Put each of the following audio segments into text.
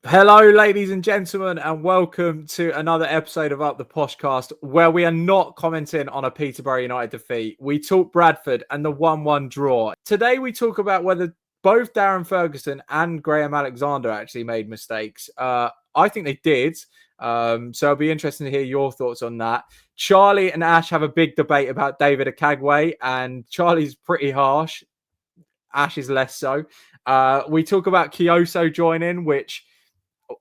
Hello, ladies and gentlemen, and welcome to another episode of Up the Poshcast, where we are not commenting on a Peterborough United defeat. We talk Bradford and the 1-1 draw. Today, we talk about whether both Darren Ferguson and Graham Alexander actually made mistakes. I think they did. So it'll be interesting to hear your thoughts on that. Charlie and Ash have a big debate about David Okagbue, and Charlie's pretty harsh. Ash is less so. We talk about Kioso joining, which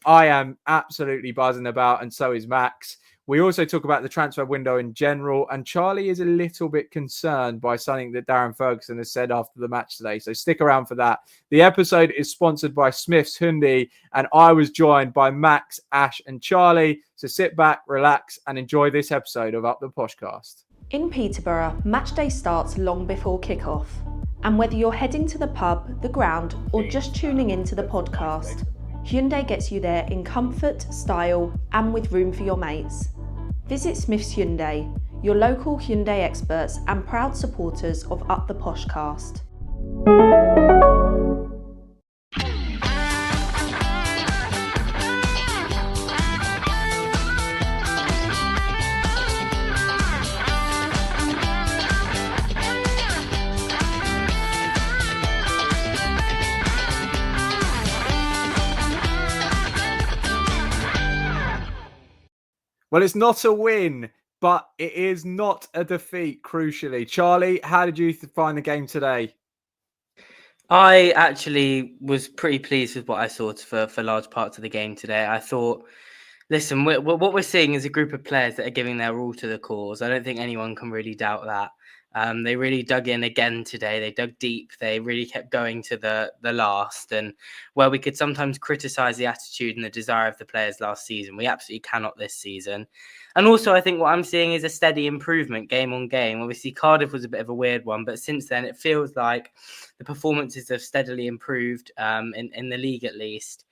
I am absolutely buzzing about, and so is Max. We also talk about the transfer window in general, and Charlie is a little bit concerned by something that Darren Ferguson has said after the match today. So stick around for that. The episode is sponsored by Smith's Hyundai, and I was joined by Max, Ash, and Charlie. So sit back, relax, and enjoy this episode of Up the Poshcast. In Peterborough, match day starts long before kick-off. And whether you're heading to the pub, the ground, or just tuning into the podcast, Hyundai gets you there in comfort, style, and with room for your mates. Visit Smith's Hyundai, your local Hyundai experts and proud supporters of Up the Poshcast. Well, it's not a win, but it is not a defeat, crucially. Charlie, how did you find the game today? I actually was pretty pleased with what I saw for large parts of the game today. I thought, listen, what we're seeing is a group of players that are giving their all to the cause. I don't think anyone can really doubt that. They really dug in again today. They dug deep. They really kept going to the last. And where we could sometimes criticise the attitude and the desire of the players last season, we absolutely cannot this season. And also, I think what I'm seeing is a steady improvement game on game. Obviously, Cardiff was a bit of a weird one, but since then, it feels like the performances have steadily improved in the league at least.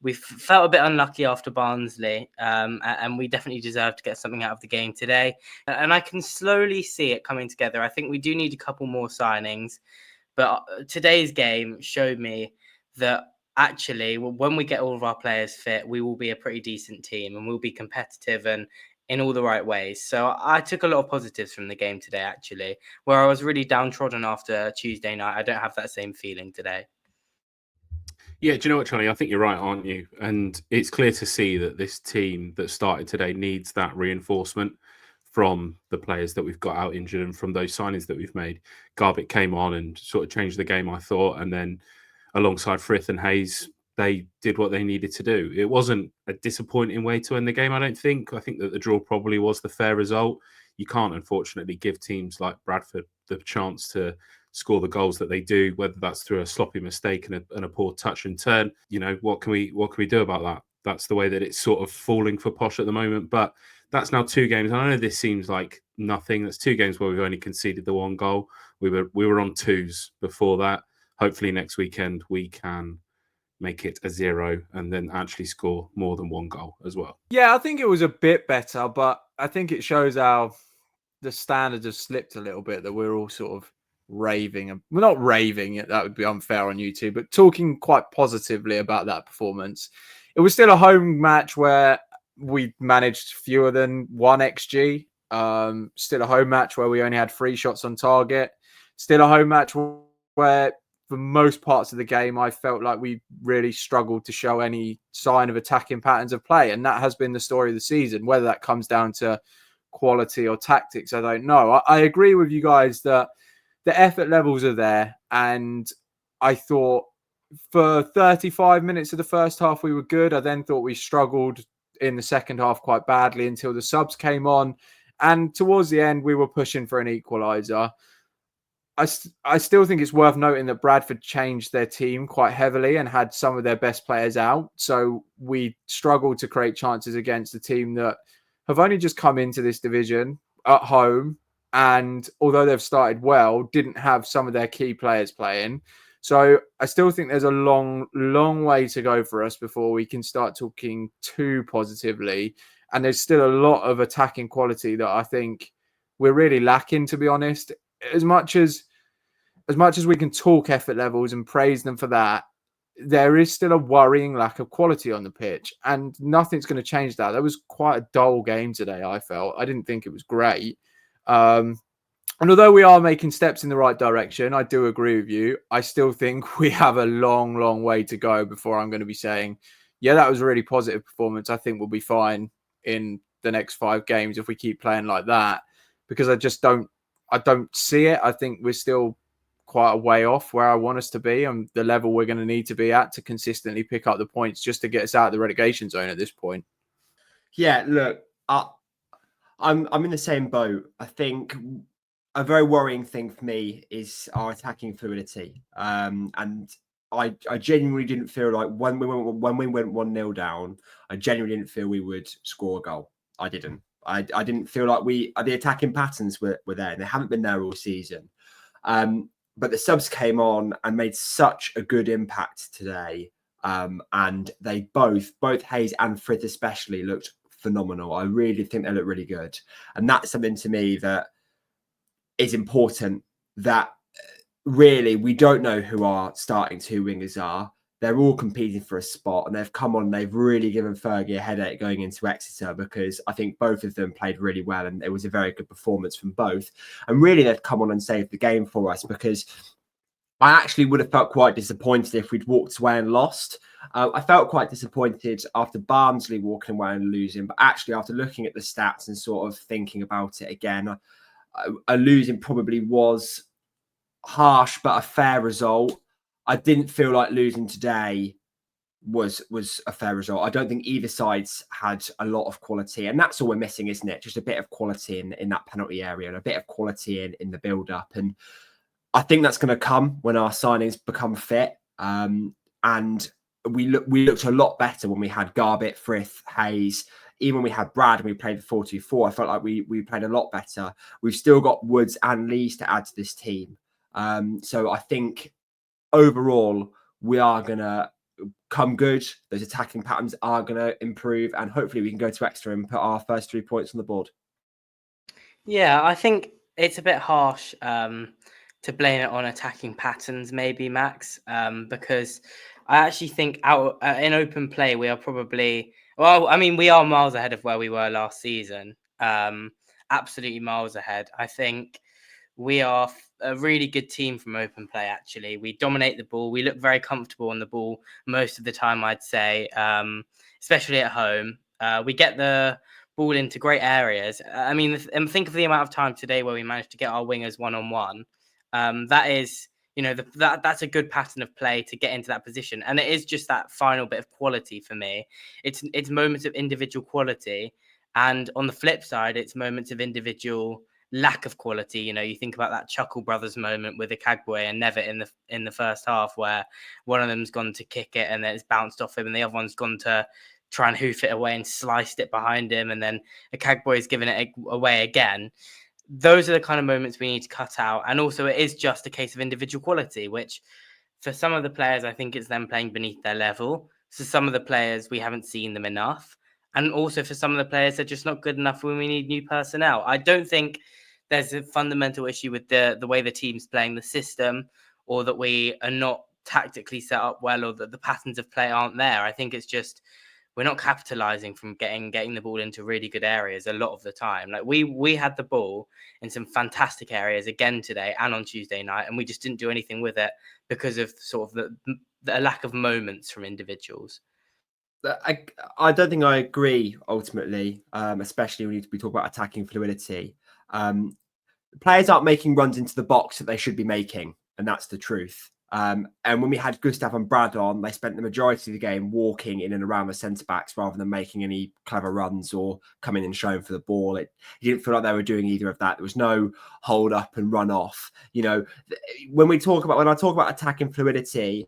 We felt a bit unlucky after Barnsley, and we definitely deserve to get something out of the game today. And I can slowly see it coming together. I think we do need a couple more signings, but today's game showed me that actually, when we get all of our players fit, we will be a pretty decent team and we'll be competitive and in all the right ways. So I took a lot of positives from the game today, actually, where I was really downtrodden after Tuesday night. I don't have that same feeling today. Yeah, do you know what, Charlie? I think you're right, aren't you? And it's clear to see that this team that started today needs that reinforcement from the players that we've got out injured and from those signings that we've made. Garbutt came on and sort of changed the game, I thought. And then alongside Frith and Hayes, they did what they needed to do. It wasn't a disappointing way to end the game, I don't think. I think that the draw probably was the fair result. You can't, unfortunately, give teams like Bradford the chance to score the goals that they do, whether that's through a sloppy mistake and a poor touch and turn. You know, what can we do about that? That's the way that it's sort of falling for Posh at the moment. But that's now 2 games. I know this seems like nothing. That's 2 games where we've only conceded the 1 goal. We were on 2s before that. Hopefully next weekend we can make it a 0 and then actually score more than 1 goal as well. Yeah, I think it was a bit better, but I think it shows how the standards have slipped a little bit, that we're all sort of raving. We're not raving, that would be unfair on YouTube, but talking quite positively about that performance. It was still a home match where we managed fewer than 1 XG. Still a home match where we only had 3 shots on target. Still a home match where for most parts of the game, I felt like we really struggled to show any sign of attacking patterns of play. And that has been the story of the season. Whether that comes down to quality or tactics, I don't know. I agree with you guys that the effort levels are there. And I thought for 35 minutes of the first half, we were good. I then thought we struggled in the second half quite badly until the subs came on. And towards the end, we were pushing for an equaliser. I still think it's worth noting that Bradford changed their team quite heavily and had some of their best players out. So we struggled to create chances against a team that have only just come into this division at home. And although they've started well, didn't have some of their key players playing. So I still think there's a long, long way to go for us before we can start talking too positively. And there's still a lot of attacking quality that I think we're really lacking, to be honest. As much as we can talk effort levels and praise them for that, there is still a worrying lack of quality on the pitch, and nothing's going to change that. That was quite a dull game today, I felt. I didn't think it was great. And although we are making steps in the right direction, I do agree with you. I still think we have a long, long way to go before I'm going to be saying, yeah, that was a really positive performance. I think we'll be fine in the next 5 games if we keep playing like that, because I don't see it. I think we're still quite a way off where I want us to be and the level we're going to need to be at to consistently pick up the points just to get us out of the relegation zone at this point. Yeah, look, I'm in the same boat. I think a very worrying thing for me is our attacking fluidity. And I genuinely didn't feel like when we went 1-0 down, I genuinely didn't feel we would score a goal. I didn't. I didn't feel like the attacking patterns were there, and they haven't been there all season. But the subs came on and made such a good impact today. And they both Hayes and Frith especially looked phenomenal. I really think they look really good. And that's something to me that is important, that really we don't know who our starting 2 wingers are. They're all competing for a spot, and they've come on. They've really given Fergie a headache going into Exeter, because I think both of them played really well, and it was a very good performance from both. And really, they've come on and saved the game for us, because I actually would have felt quite disappointed if we'd walked away and lost. I felt quite disappointed after Barnsley walking away and losing, but actually after looking at the stats and sort of thinking about it again, a losing probably was harsh but a fair result. I didn't feel like losing today was a fair result. I don't think either side's had a lot of quality, and that's all we're missing, isn't it? Just a bit of quality in that penalty area, and a bit of quality in the build-up. And I think that's going to come when our signings become fit. And we looked a lot better when we had Garbett, Frith, Hayes. Even when we had Brad and we played the 4-2-4, I felt like we played a lot better. We've still got Woods and Lees to add to this team. So I think overall, we are going to come good. Those attacking patterns are going to improve, and hopefully we can go to Exeter and put our first 3 points on the board. Yeah, I think it's a bit harsh to blame it on attacking patterns, maybe, Max, because I actually think in open play, we are probably, well, I mean, we are miles ahead of where we were last season. Absolutely miles ahead. I think we are a really good team from open play, actually. We dominate the ball. We look very comfortable on the ball most of the time, I'd say, especially at home. We get the ball into great areas. I mean, and think of the amount of time today where we managed to get our wingers one-on-one. That is, that's a good pattern of play to get into that position. And it is just that final bit of quality for me. It's moments of individual quality. And on the flip side, it's moments of individual lack of quality. You think about that Chuckle Brothers moment with Okagbue and Nevett in the first half, where one of them's gone to kick it and then it's bounced off him, and the other one's gone to try and hoof it away and sliced it behind him, and then Okagbue is giving it away again. Those are the kind of moments we need to cut out. And also, it is just a case of individual quality, which for some of the players, I think it's them playing beneath their level. So some of the players, we haven't seen them enough. And also for some of the players, they're just not good enough when we need new personnel. I don't think there's a fundamental issue with the way the team's playing the system, or that we are not tactically set up well, or that the patterns of play aren't there. I think it's just we're not capitalizing from getting the ball into really good areas a lot of the time. Like we had the ball in some fantastic areas again today and on Tuesday night, and we just didn't do anything with it because of sort of the lack of moments from individuals. I don't think I agree ultimately, especially when we talk about attacking fluidity. Players aren't making runs into the box that they should be making, and that's the truth. And when we had Gustav and Brad on, they spent the majority of the game walking in and around the centre-backs rather than making any clever runs or coming and showing for the ball. You didn't feel like they were doing either of that. There was no hold up and run off. When I talk about attacking fluidity,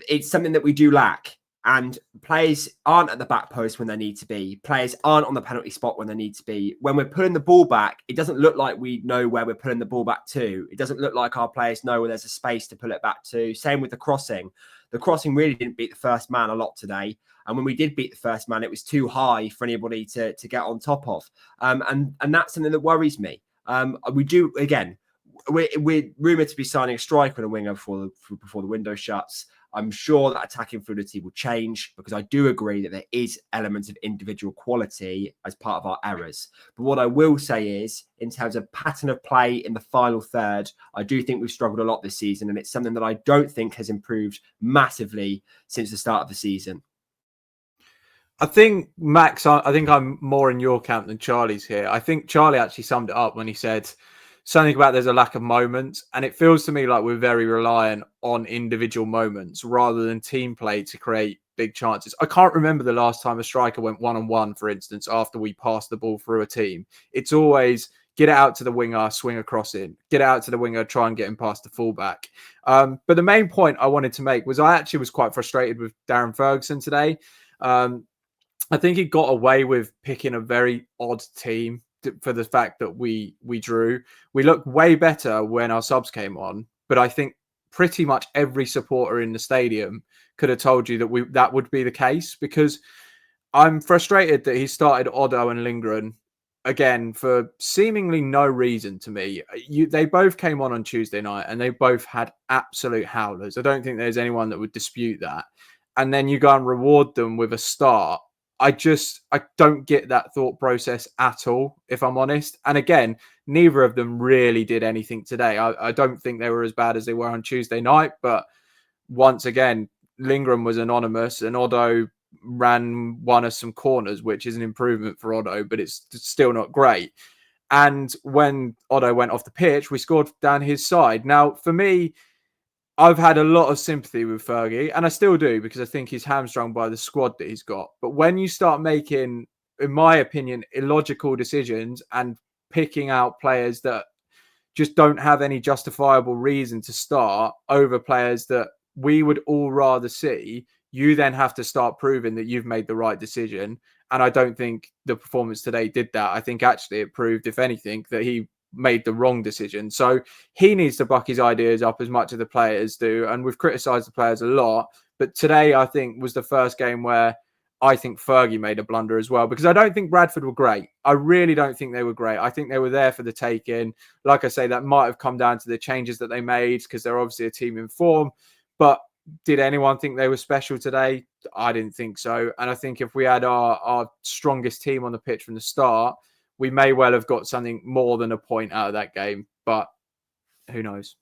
it's something that we do lack. And players aren't at the back post when they need to be. Players aren't on the penalty spot when they need to be. When we're putting the ball back, it doesn't look like we know where we're putting the ball back to. It doesn't look like our players know where there's a space to pull it back to. Same with the crossing. The crossing really didn't beat the first man a lot today. And when we did beat the first man, it was too high for anybody to get on top of. And that's something that worries me. We're rumoured to be signing a striker and a winger before the window shuts. I'm sure that attacking fluidity will change, because I do agree that there is elements of individual quality as part of our errors. But what I will say is, in terms of pattern of play in the final third, I do think we've struggled a lot this season, and it's something that I don't think has improved massively since the start of the season. I think, Max, I think I'm more in your camp than Charlie's here. I think Charlie actually summed it up when he said something about there's a lack of moments. And it feels to me like we're very reliant on individual moments rather than team play to create big chances. I can't remember the last time a striker went one-on-one, for instance, after we passed the ball through a team. It's always get it out to the winger, swing across in, get it out to the winger, try and get him past the fullback. But the main point I wanted to make was I actually was quite frustrated with Darren Ferguson today. I think he got away with picking a very odd team for the fact that we drew. We looked way better when our subs came on, but I think pretty much every supporter in the stadium could have told you that that would be the case, because I'm frustrated that he started Odoh and Lindgren again for seemingly no reason to me. They both came on Tuesday night and they both had absolute howlers. I don't think there's anyone that would dispute that. And then you go and reward them with a start. I don't get that thought process at all, if I'm honest. And again, neither of them really did anything today. I don't think they were as bad as they were on Tuesday night. But once again, Lindgren was anonymous and Odoh won us some corners, which is an improvement for Odoh, but it's still not great. And when Odoh went off the pitch, we scored down his side. Now, for me, I've had a lot of sympathy with Fergie, and I still do, because I think he's hamstrung by the squad that he's got. But when you start making, in my opinion, illogical decisions and picking out players that just don't have any justifiable reason to start over players that we would all rather see, you then have to start proving that you've made the right decision. And I don't think the performance today did that. I think actually it proved, if anything, that he made the wrong decision. So he needs to buck his ideas up as much as the players do. And we've criticised the players a lot. But today, I think, was the first game where I think Fergie made a blunder as well, because I don't think Bradford were great. I really don't think they were great. I think they were there for the taking. Like I say, that might have come down to the changes that they made, because they're obviously a team in form. But did anyone think they were special today? I didn't think so. And I think if we had our strongest team on the pitch from the start, we may well have got something more than a point out of that game, but who knows?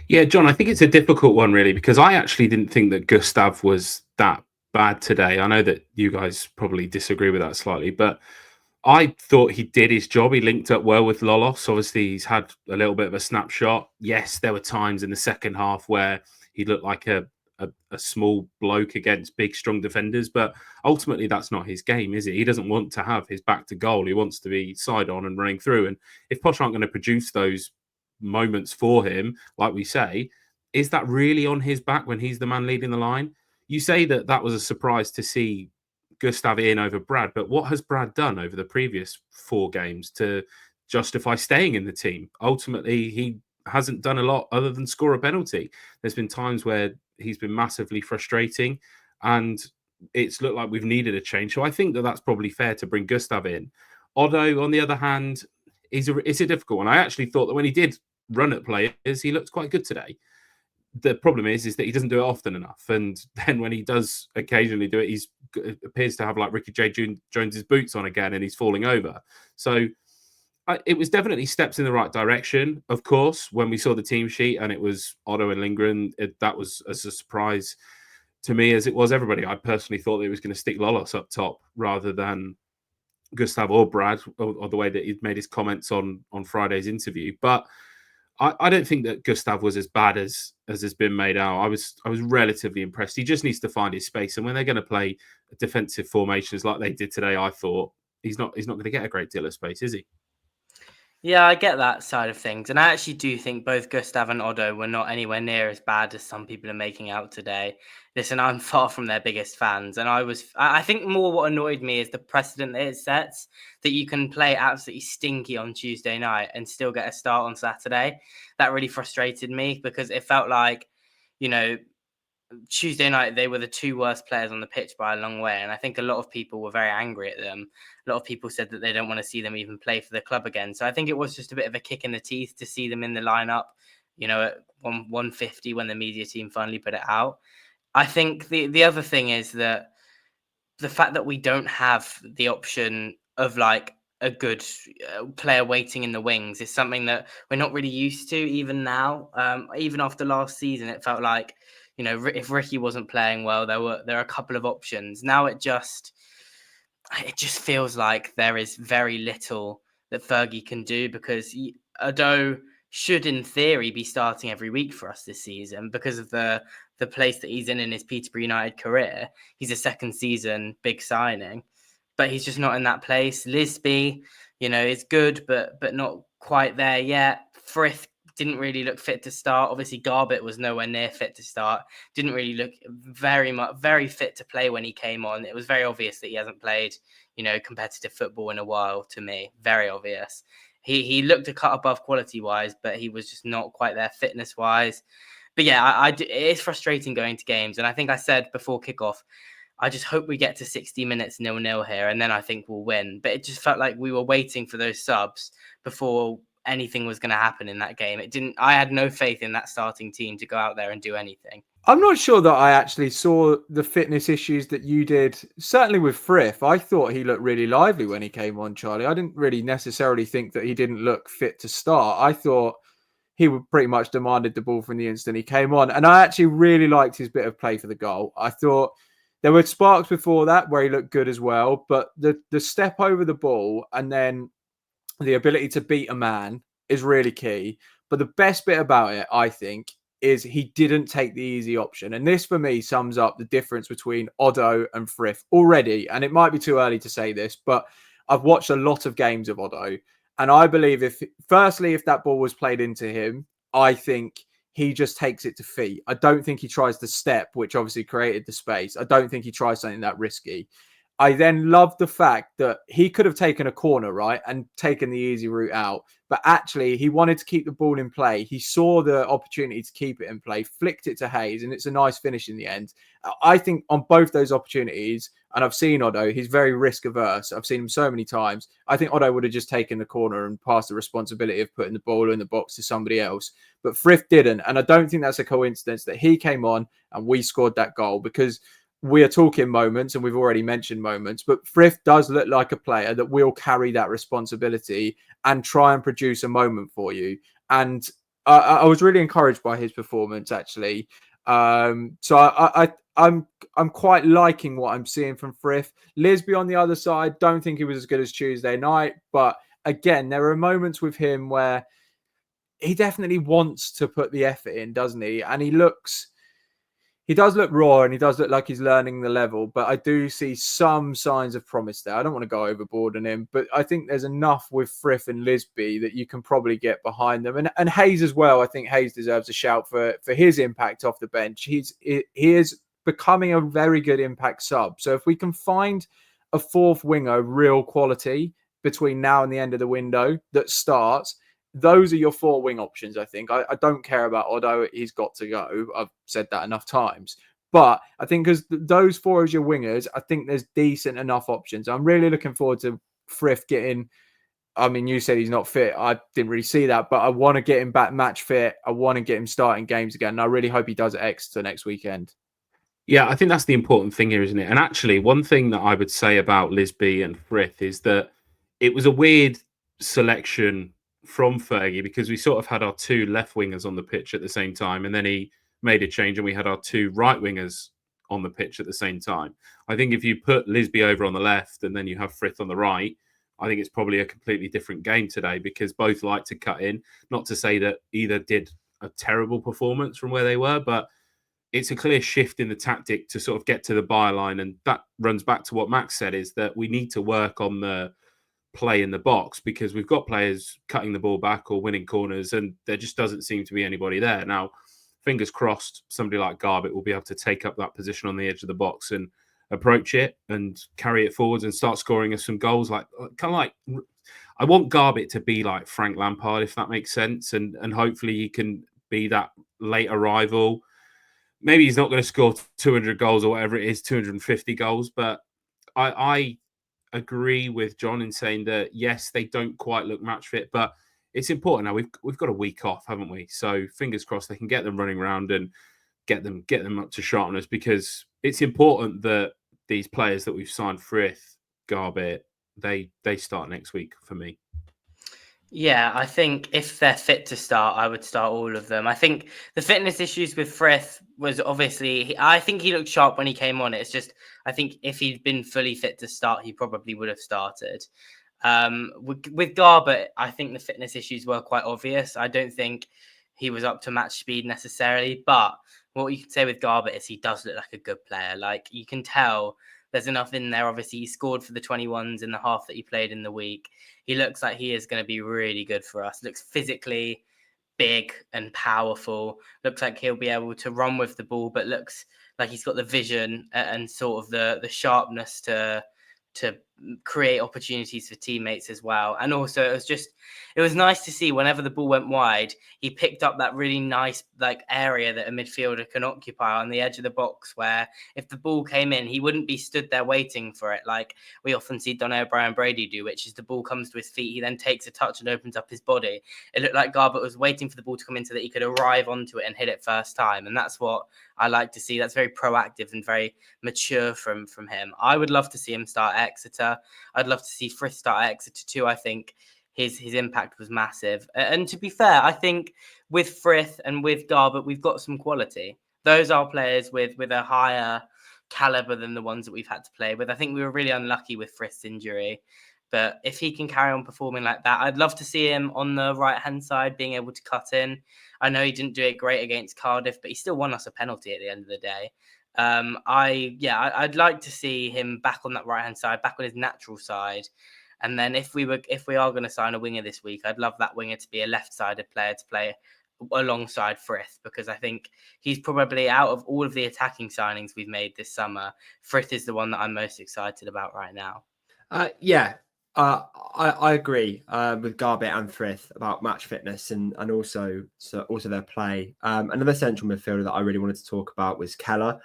Yeah, John, I think it's a difficult one, really, because I actually didn't think that Gustav was that bad today. I know that you guys probably disagree with that slightly, but I thought he did his job. He linked up well with Lolos. Obviously, he's had a little bit of a snapshot. Yes, there were times in the second half where he looked like a small bloke against big, strong defenders. But ultimately, that's not his game, is it? He doesn't want to have his back to goal. He wants to be side on and running through. And if Posh aren't going to produce those moments for him, like we say, is that really on his back when he's the man leading the line? You say that was a surprise to see Gustav in over Brad, but what has Brad done over the previous 4 games to justify staying in the team? Ultimately, he hasn't done a lot other than score a penalty. There's been times where he's been massively frustrating, and it's looked like we've needed a change. So I think that's probably fair to bring Gustav in. Odoh, on the other hand, it's a difficult one. I actually thought that when he did run at players, he looked quite good today. The problem is that he doesn't do it often enough. And then when he does occasionally do it, he appears to have like Ricky J. Jones's boots on again, and he's falling over. So it was definitely steps in the right direction. Of course, when we saw the team sheet and it was Odoh and Lindgren, that was as a surprise to me as it was everybody. I personally thought that he was going to stick Lolos up top rather than Gustav or Brad, or the way that he made his comments on Friday's interview. But I don't think that Gustav was as bad as has been made out. I was relatively impressed. He just needs to find his space. And when they're going to play defensive formations like they did today, I thought he's not going to get a great deal of space, is he? Yeah, I get that side of things. And I actually do think both Gustav and Odoh were not anywhere near as bad as some people are making out today. Listen, I'm far from their biggest fans. And I think more what annoyed me is the precedent that it sets, that you can play absolutely stinky on Tuesday night and still get a start on Saturday. That really frustrated me, because it felt like, Tuesday night, they were the 2 worst players on the pitch by a long way. And I think a lot of people were very angry at them. A lot of people said that they don't want to see them even play for the club again. So I think it was just a bit of a kick in the teeth to see them in the lineup at 150 when the media team finally put it out. I think the other thing is that the fact that we don't have the option of like a good player waiting in the wings is something that we're not really used to even now. Even after last season, it felt like, if Ricky wasn't playing well, there are a couple of options. Now it just feels like there is very little that Fergie can do, because Odoh should, in theory, be starting every week for us this season because of the place that he's in his Peterborough United career. He's a second season big signing, but he's just not in that place. Lisbie, is good, but not quite there yet. Frith didn't really look fit to start. Obviously, Garbett was nowhere near fit to start. Didn't really look very fit to play when he came on. It was very obvious that he hasn't played, competitive football in a while, to me. Very obvious. He looked a cut above quality-wise, but he was just not quite there fitness-wise. But yeah, it is frustrating going to games. And I think I said before kickoff, I just hope we get to 60 minutes 0-0 here, and then I think we'll win. But it just felt like we were waiting for those subs before anything was going to happen in that game. I had no faith in that starting team to go out there and do anything. I'm not sure that I actually saw the fitness issues that you did. Certainly with Frith, I thought he looked really lively when he came on, Charlie. I didn't really necessarily think that he didn't look fit to start. I thought he would pretty much demanded the ball from the instant he came on. And I actually really liked his bit of play for the goal. I thought there were sparks before that where he looked good as well. But the step over the ball and then the ability to beat a man is really key. But the best bit about it, I think, is he didn't take the easy option. And this, for me, sums up the difference between Odoh and Frith already. And it might be too early to say this, but I've watched a lot of games of Odoh. And I believe if that ball was played into him, I think he just takes it to feet. I don't think he tries the step, which obviously created the space. I don't think he tries something that risky. I then love the fact that he could have taken a corner, right, and taken the easy route out. But actually, he wanted to keep the ball in play. He saw the opportunity to keep it in play, flicked it to Hayes, and it's a nice finish in the end. I think on both those opportunities, and I've seen Odoh, he's very risk averse. I've seen him so many times. I think Odoh would have just taken the corner and passed the responsibility of putting the ball in the box to somebody else. But Frith didn't. And I don't think that's a coincidence that he came on and we scored that goal, because we are talking moments and we've already mentioned moments, but Frith does look like a player that will carry that responsibility and try and produce a moment for you. And I was really encouraged by his performance, actually. So I'm quite liking what I'm seeing from Frith. Lisbie on the other side, don't think he was as good as Tuesday night. But again, there are moments with him where he definitely wants to put the effort in, doesn't he? And he does look raw and he does look like he's learning the level, but I do see some signs of promise there. I don't want to go overboard on him, but I think there's enough with Frith and Lisbie that you can probably get behind them. And Hayes as well. I think Hayes deserves a shout for his impact off the bench. He is becoming a very good impact sub. So if we can find a fourth winger, real quality, between now and the end of the window that starts, those are your four wing options, I think. I don't care about Odoh. He's got to go. I've said that enough times. But I think because those four as your wingers, I think there's decent enough options. I'm really looking forward to Frith getting... I mean, you said he's not fit. I didn't really see that, but I want to get him back match fit. I want to get him starting games again. And I really hope he does at Exeter next weekend. Yeah, I think that's the important thing here, isn't it? And actually, one thing that I would say about Lisbie and Frith is that it was a weird selection from Fergie, because we sort of had our two left wingers on the pitch at the same time, and then he made a change and we had our two right wingers on the pitch at the same time. I think if you put Lisbie over on the left and then you have Frith on the right, I think it's probably a completely different game today, because both like to cut in. Not to say that either did a terrible performance from where they were, but it's a clear shift in the tactic to sort of get to the byline. And that runs back to what Max said, is that we need to work on the play in the box, because we've got players cutting the ball back or winning corners, and there just doesn't seem to be anybody there. Now, fingers crossed, somebody like Garbett will be able to take up that position on the edge of the box and approach it and carry it forwards and start scoring us some goals. I want Garbett to be like Frank Lampard, if that makes sense, and hopefully he can be that late arrival. Maybe he's not going to score 200 goals or whatever it is, 250 goals, but I agree with John in saying that, yes, they don't quite look match fit, but it's important now. We've got a week off, haven't we? So fingers crossed they can get them running around and get them up to sharpness, because it's important that these players that we've signed, Frith, Garbett, they start next week for me. Yeah, I think if they're fit to start, I would start all of them. I think the fitness issues with Frith was obviously, I think he looked sharp when he came on. It's just, I think if he'd been fully fit to start, he probably would have started. With Garbett, I think the fitness issues were quite obvious. I don't think he was up to match speed necessarily, but what you can say with Garbett is he does look like a good player. Like, you can tell there's enough in there. Obviously, he scored for the 21s in the half that he played in the week. He looks like he is going to be really good for us. Looks physically big and powerful. Looks like he'll be able to run with the ball, but looks like he's got the vision and sort of the sharpness to create opportunities for teammates as well. And also it was nice to see whenever the ball went wide, he picked up that really nice area that a midfielder can occupy on the edge of the box, where if the ball came in, he wouldn't be stood there waiting for it like we often see Don O'Brien Brady do, which is the ball comes to his feet, he then takes a touch and opens up his body. It looked like Garbett was waiting for the ball to come in so that he could arrive onto it and hit it first time. And that's what I like to see. That's very proactive and very mature from him. I would love to see him start Exeter. I'd love to see Frith start Exeter too. I think his impact was massive. And to be fair, I think with Frith and with Garbett, we've got some quality. Those are players with a higher caliber than the ones that we've had to play with. I think we were really unlucky with Frith's injury. But if he can carry on performing like that, I'd love to see him on the right-hand side being able to cut in. I know he didn't do it great against Cardiff, but he still won us a penalty at the end of the day. I'd like to see him back on that right-hand side, back on his natural side. And then if we are going to sign a winger this week, I'd love that winger to be a left-sided player to play alongside Frith, because I think he's probably, out of all of the attacking signings we've made this summer, Frith is the one that I'm most excited about right now. I agree with Garbett and Frith about match fitness and also their play. Another central midfielder that I really wanted to talk about was Khela.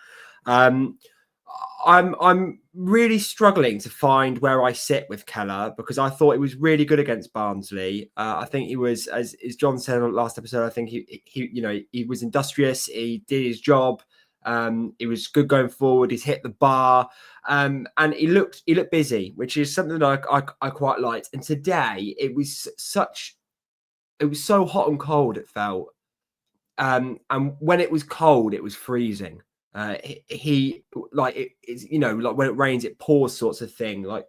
I'm really struggling to find where I sit with Khela, because I thought he was really good against Barnsley. I think he was, as John said on the last episode, I think he was industrious. He did his job. He was good going forward. He's hit the bar, and he looked busy, which is something that I quite liked. And today it was so hot and cold. It felt, and when it was cold, it was freezing. It's like when it rains, it pours, sorts of thing. Like,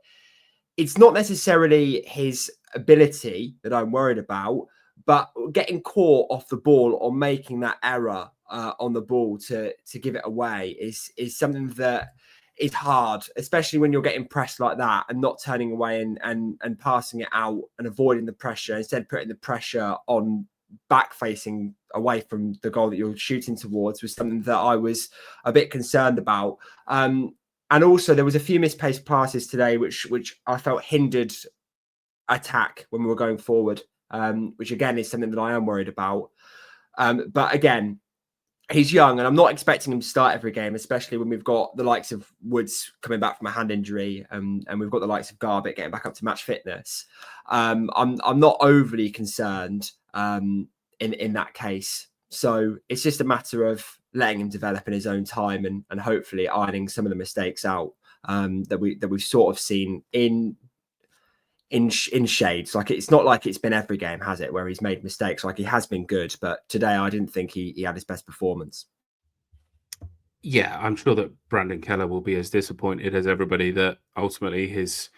it's not necessarily his ability that I'm worried about, but getting caught off the ball or making that error on the ball to give it away is something that is hard, especially when you're getting pressed like that and not turning away and passing it out and avoiding the pressure, instead putting the pressure on back facing away from the goal that you're shooting towards, was something that I was a bit concerned about. And also there was a few misplaced passes today, which I felt hindered attack when we were going forward, which again is something that I am worried about. But again, he's young, and I'm not expecting him to start every game, especially when we've got the likes of Woods coming back from a hand injury, and we've got the likes of Garbett getting back up to match fitness. I'm not overly concerned in that case. So it's just a matter of letting him develop in his own time and hopefully ironing some of the mistakes out that we've sort of seen in shades. Like, it's not like it's been every game, has it, where he's made mistakes. Like, he has been good, but today I didn't think he had his best performance. Yeah, I'm sure that Brandon Khela will be as disappointed as everybody that ultimately his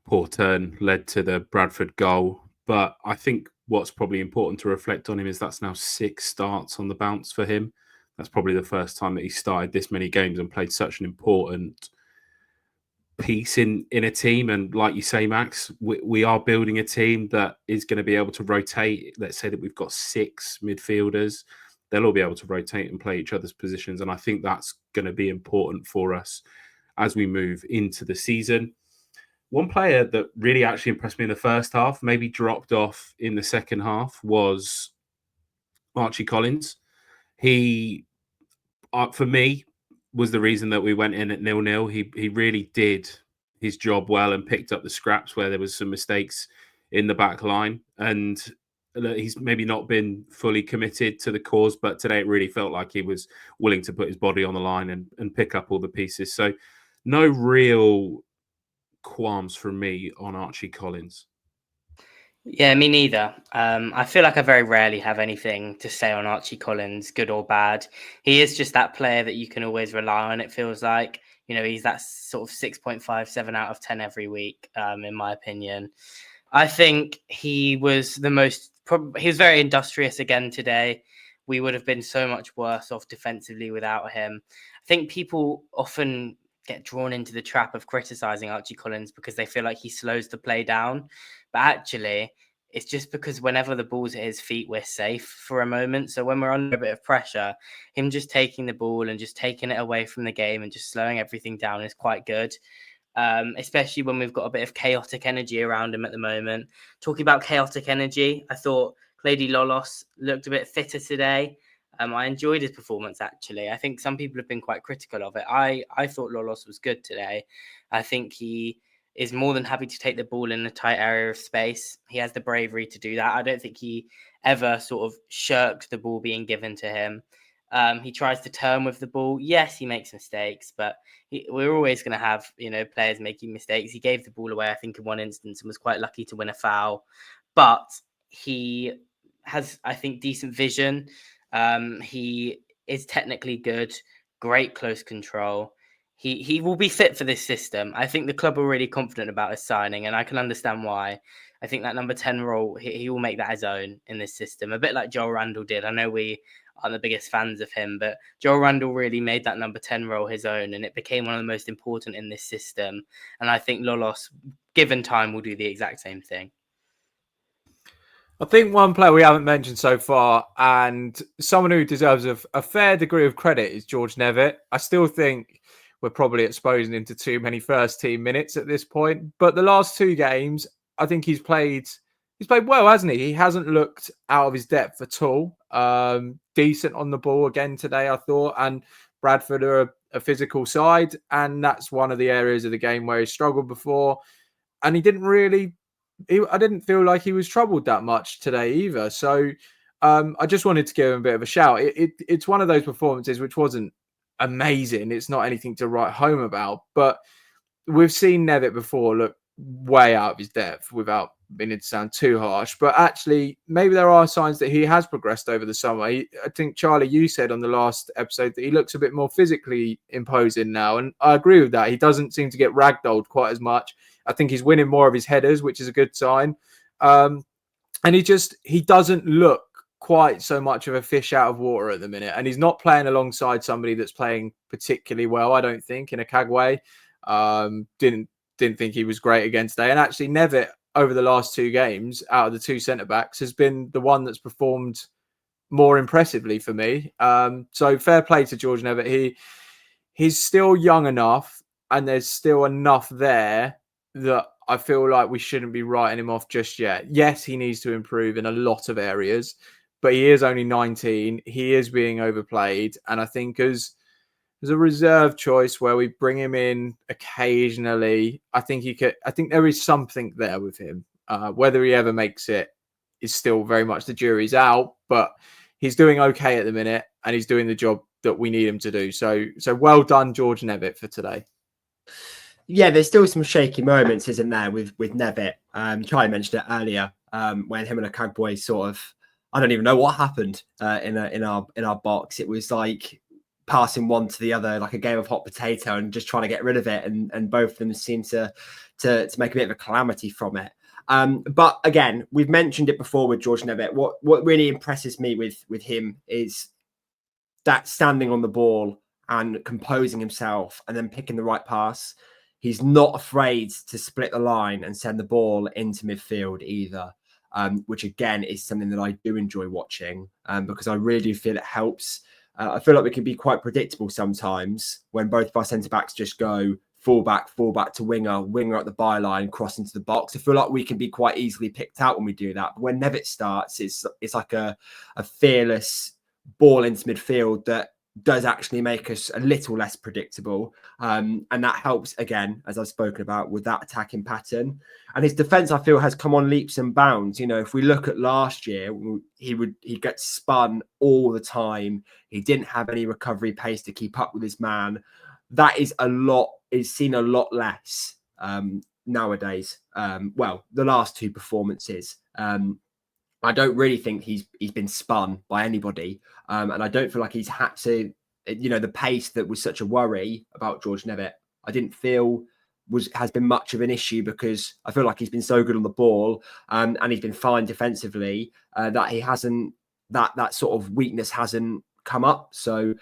poor turn led to the Bradford goal. But I think what's probably important to reflect on him is that's now 6 starts on the bounce for him. That's probably the first time that he started this many games and played such an important piece in a team. And like you say, Max, we are building a team that is going to be able to rotate. Let's say that we've got 6 midfielders. They'll all be able to rotate and play each other's positions. And I think that's going to be important for us as we move into the season. One player that really actually impressed me in the first half, maybe dropped off in the second half, was Archie Collins. He, for me, was the reason that we went in at 0-0. He really did his job well and picked up the scraps where there was some mistakes in the back line. And he's maybe not been fully committed to the cause, but today it really felt like he was willing to put his body on the line and pick up all the pieces. So no real qualms from me on Archie Collins. Yeah, me neither. I feel like I very rarely have anything to say on Archie Collins, good or bad. He is just that player that you can always rely on. It feels like, he's that sort of 6.57 out of 10 every week, in my opinion. I think he was he was very industrious again today. We would have been so much worse off defensively without him. I think people often get drawn into the trap of criticizing Archie Collins because they feel like he slows the play down. But actually, it's just because whenever the ball's at his feet, we're safe for a moment. So when we're under a bit of pressure, him just taking the ball and just taking it away from the game and just slowing everything down is quite good. Especially when we've got a bit of chaotic energy around him at the moment. Talking about chaotic energy, I thought Lady Lolos looked a bit fitter today. I enjoyed his performance, actually. I think some people have been quite critical of it. I thought Lolos was good today. I think he is more than happy to take the ball in a tight area of space. He has the bravery to do that. I don't think he ever sort of shirked the ball being given to him. He tries to turn with the ball. Yes, he makes mistakes, but we're always going to have, players making mistakes. He gave the ball away, I think, in one instance and was quite lucky to win a foul. But he has, I think, decent vision. He is technically good, great close control. He will be fit for this system. I think the club are really confident about his signing, and I can understand why. I think that number 10 role, he will make that his own in this system, a bit like Joel Randall did. I know we aren't the biggest fans of him, but Joel Randall really made that number 10 role his own, and it became one of the most important in this system. And I think Lolos, given time, will do the exact same thing. I think one player we haven't mentioned so far, and someone who deserves a fair degree of credit, is George Nevett. I still think we're probably exposing him to too many first team minutes at this point. But the last two games, I think he's played well, hasn't he? He hasn't looked out of his depth at all. Decent on the ball again today, I thought. And Bradford are a physical side, and that's one of the areas of the game where he struggled before. And I didn't feel like he was troubled that much today either. So I just wanted to give him a bit of a shout. It's one of those performances which wasn't amazing. It's not anything to write home about, but we've seen Nevett before look way out of his depth without meaning to sound too harsh. But actually, maybe there are signs that he has progressed over the summer. I think, Charlie, you said on the last episode that he looks a bit more physically imposing now. And I agree with that. He doesn't seem to get ragdolled quite as much. I think he's winning more of his headers, which is a good sign. And he doesn't look quite so much of a fish out of water at the minute. And he's not playing alongside somebody that's playing particularly well, I don't think, in Okagbue. Didn't think he was great against today. And actually, Nevett, over the last two games, out of the two centre-backs, has been the one that's performed more impressively for me. So fair play to George Nevett. He's still young enough, and there's still enough there that I feel like we shouldn't be writing him off just yet. Yes, he needs to improve in a lot of areas, but he is only 19. He is being overplayed. And I think as a reserve choice where we bring him in occasionally, I think there is something there with him. Whether he ever makes it is still very much the jury's out, but he's doing okay at the minute and he's doing the job that we need him to do. So well done, George Nevett, for today. Yeah, there's still some shaky moments, isn't there, with Nevett? Charlie mentioned it earlier when him and Okagbue sort of, I don't even know what happened in our box. It was like passing one to the other like a game of hot potato and just trying to get rid of it, and both of them seem to make a bit of a calamity from it. But again, we've mentioned it before with George Nevett. What really impresses me with him is that standing on the ball and composing himself and then picking the right pass. He's not afraid to split the line and send the ball into midfield either, which again is something that I do enjoy watching because I really do feel it helps. I feel like we can be quite predictable sometimes when both of our centre-backs just go full-back to winger at the byline, cross into the box. I feel like we can be quite easily picked out when we do that. But when Nevett starts, it's like a fearless ball into midfield that does actually make us a little less predictable. And that helps, again, as I've spoken about, with that attacking pattern. And his defence, I feel, has come on leaps and bounds. You know, if we look at last year, he gets spun all the time. He didn't have any recovery pace to keep up with his man. That is seen a lot less nowadays. Well, the last two performances. I don't really think he's been spun by anybody. And I don't feel like he's had to, the pace that was such a worry about George Nevett, I didn't feel has been much of an issue, because I feel like he's been so good on the ball and he's been fine defensively that he hasn't, that sort of weakness hasn't come up. So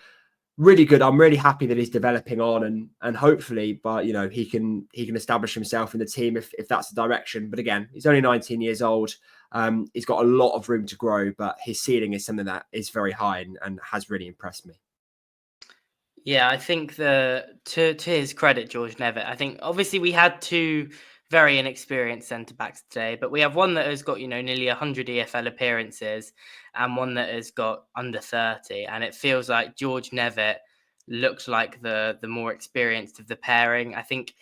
really good. I'm really happy that he's developing on, and hopefully, but he can establish himself in the team if that's the direction. But again, he's only 19 years old. He's got a lot of room to grow, but his ceiling is something that is very high and has really impressed me. Yeah, I think to his credit, George Nevett, I think obviously we had two very inexperienced centre-backs today, but we have one that has got, nearly 100 EFL appearances and one that has got under 30. And it feels like George Nevett looks like the more experienced of the pairing. I think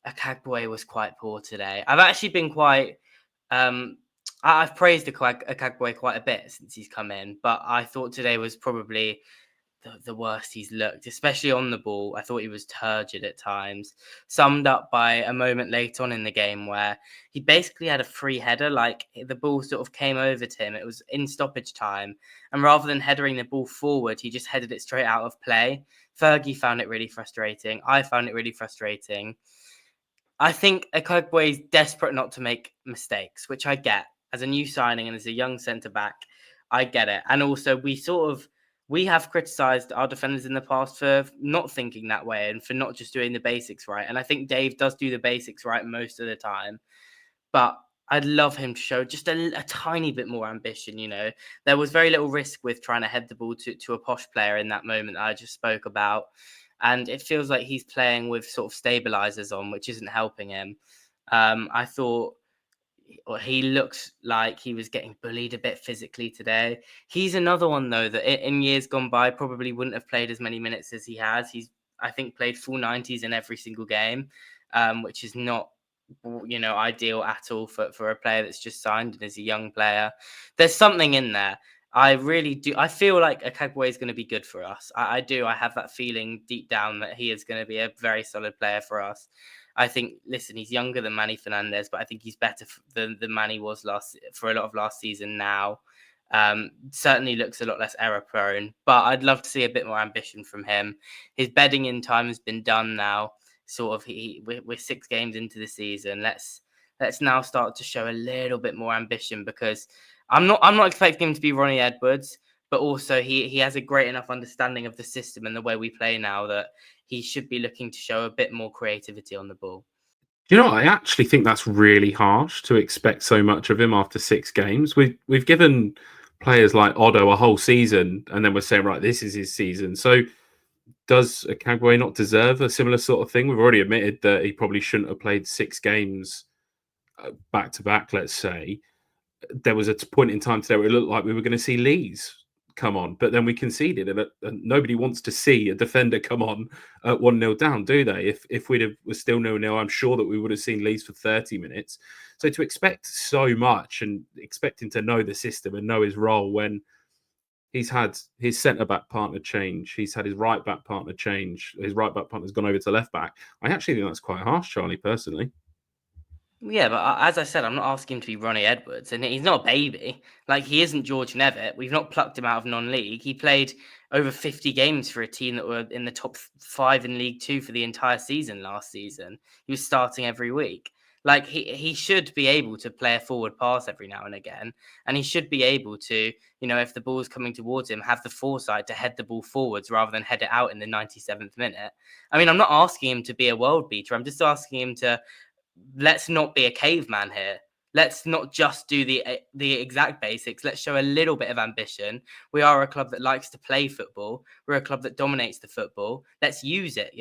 Okagbue was quite poor today. I've actually been I've praised Okagbue quite a bit since he's come in, but I thought today was probably the worst he's looked, especially on the ball. I thought he was turgid at times, summed up by a moment late on in the game where he basically had a free header, like the ball sort of came over to him. It was in stoppage time, and rather than headering the ball forward, he just headed it straight out of play. Fergie found it really frustrating. I found it really frustrating. I think Okagbue is desperate not to make mistakes, which I get. As a new signing and as a young centre-back, I get it. And also, we have criticised our defenders in the past for not thinking that way and for not just doing the basics right. And I think Dave does do the basics right most of the time. But I'd love him to show just a tiny bit more ambition, There was very little risk with trying to head the ball to a Posh player in that moment that I just spoke about. And it feels like he's playing with sort of stabilisers on, which isn't helping him. I thought he looks like he was getting bullied a bit physically today. He's another one, though, that in years gone by probably wouldn't have played as many minutes as he has. He's, I think, played full 90s in every single game, which is not, ideal at all for a player that's just signed and is a young player. There's something in there. I really do. I feel like Okagbue is going to be good for us. I do. I have that feeling deep down that he is going to be a very solid player for us. I think, listen, he's younger than Manny Fernandez, but I think he's better than Manny was for a lot of last season now. Certainly looks a lot less error prone, but I'd love to see a bit more ambition from him. His bedding in time has been done now. Sort of, we're 6 games into the season. Let's now start to show a little bit more ambition, because I'm not expecting him to be Ronnie Edwards, but also he has a great enough understanding of the system and the way we play now that he should be looking to show a bit more creativity on the ball. I actually think that's really harsh to expect so much of him after 6 games. We've given players like Odoh a whole season, and then we're saying, right, this is his season. So does Okagbue not deserve a similar sort of thing? We've already admitted that he probably shouldn't have played 6 games back to back, let's say. There was a point in time today where it looked like we were going to see Lees come on, but then we conceded, and nobody wants to see a defender come on at 1-0 down, do they? If we'd have was still 0-0, I'm sure that we would have seen Lees for 30 minutes. So to expect so much and expect him to know the system and know his role when he's had his centre-back partner change, he's had his right-back partner change, his right-back partner's gone over to left-back, I actually think that's quite harsh, Charlie, personally. Yeah, but as I said, I'm not asking him to be Ronnie Edwards, and he's not a baby. Like, he isn't George Nevett. We've not plucked him out of non-league. He played over 50 games for a team that were in the top 5 in League 2 for the entire season last season. He was starting every week. Like, he should be able to play a forward pass every now and again, and he should be able to, if the ball's coming towards him, have the foresight to head the ball forwards rather than head it out in the 97th minute. I mean, I'm not asking him to be a world beater. I'm just asking him to, let's not be a caveman here. Let's not just do the exact basics. Let's show a little bit of ambition. We are a club that likes to play football. We're a club that dominates the football. Let's use it,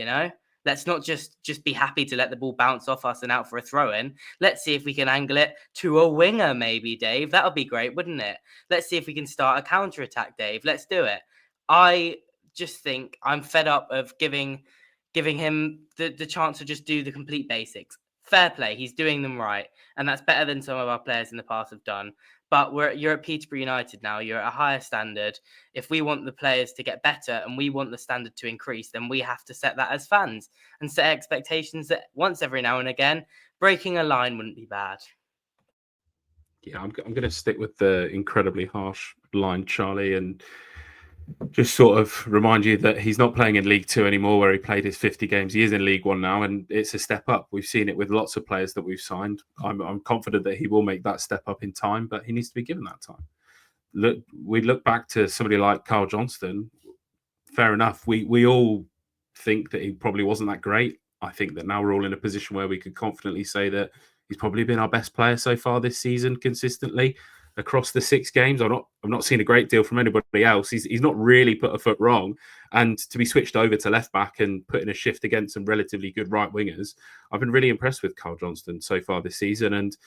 Let's not just be happy to let the ball bounce off us and out for a throw-in. Let's see if we can angle it to a winger, maybe, Dave. That would be great, wouldn't it? Let's see if we can start a counter-attack, Dave. Let's do it. I just think I'm fed up of giving him the chance to just do the complete basics. Fair play, he's doing them right, and that's better than some of our players in the past have done. But you're at Peterborough United now. You're at a higher standard. If we want the players to get better and we want the standard to increase, then we have to set that as fans and set expectations that once every now and again, breaking a line wouldn't be bad. Yeah, I'm going to stick with the incredibly harsh line, Charlie, and just sort of remind you that he's not playing in League Two anymore, where he played his 50 games. He is in League One now, and it's a step up. We've seen it with lots of players that we've signed. I'm confident that he will make that step up in time, but he needs to be given that time. We look back to somebody like Carl Johnston. Fair enough. We all think that he probably wasn't that great. I think that now we're all in a position where we could confidently say that he's probably been our best player so far this season consistently across the 6 games. I've not seen a great deal from anybody else. He's not really put a foot wrong. And to be switched over to left back and put in a shift against some relatively good right wingers, I've been really impressed with Carl Johnston so far this season. And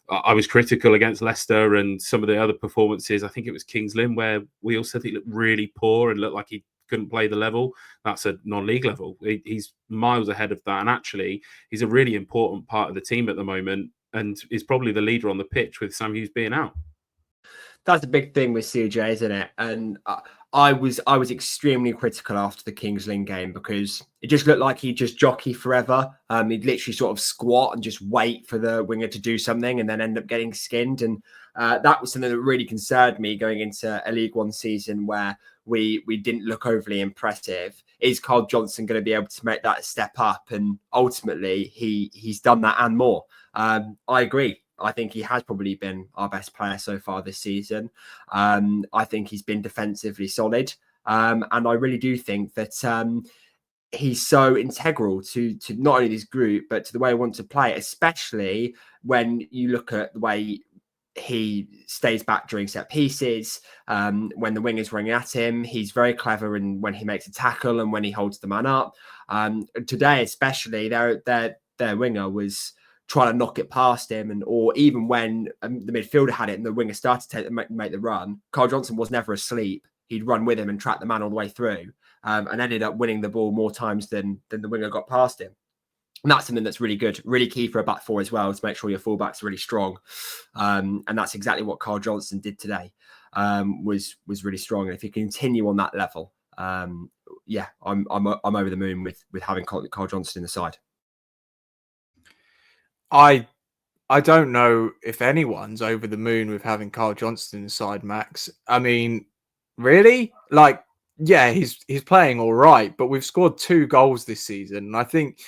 I was critical against Leicester and some of the other performances. I think it was Kings Lynn where we all said he looked really poor and looked like he couldn't play the level. That's a non-league level. He's miles ahead of that. And actually, he's a really important part of the team at the moment and is probably the leader on the pitch with Sam Hughes being out. That's a big thing with CJ, isn't it? And I was extremely critical after the Kings Lynn game because it just looked like he'd just jockey forever. He'd literally sort of squat and just wait for the winger to do something and then end up getting skinned. And that was something that really concerned me going into a League One season where we didn't look overly impressive. Is Carl Johnston going to be able to make that step up? And ultimately, he's done that and more. I agree. I think he has probably been our best player so far this season. I think he's been defensively solid. And I really do think that he's so integral to not only this group, but to the way I want to play, especially when you look at the way he stays back during set pieces. When the winger's running at him, he's very clever in when he makes a tackle and when he holds the man up. Today, especially, their winger was trying to knock it past him, or even when the midfielder had it and the winger started to make the run, Carl Johnston was never asleep. He'd run with him and track the man all the way through, and ended up winning the ball more times than the winger got past him. And that's something that's really good, really key for a back four as well, to make sure your fullbacks are really strong. And that's exactly what Carl Johnston did today. Was really strong, and if you continue on that level, I'm over the moon with having Carl Johnston in the side. I don't know if anyone's over the moon with having Carl Johnston inside, Max. I mean, really? Like, yeah, he's playing all right, but we've scored 2 goals this season. And I think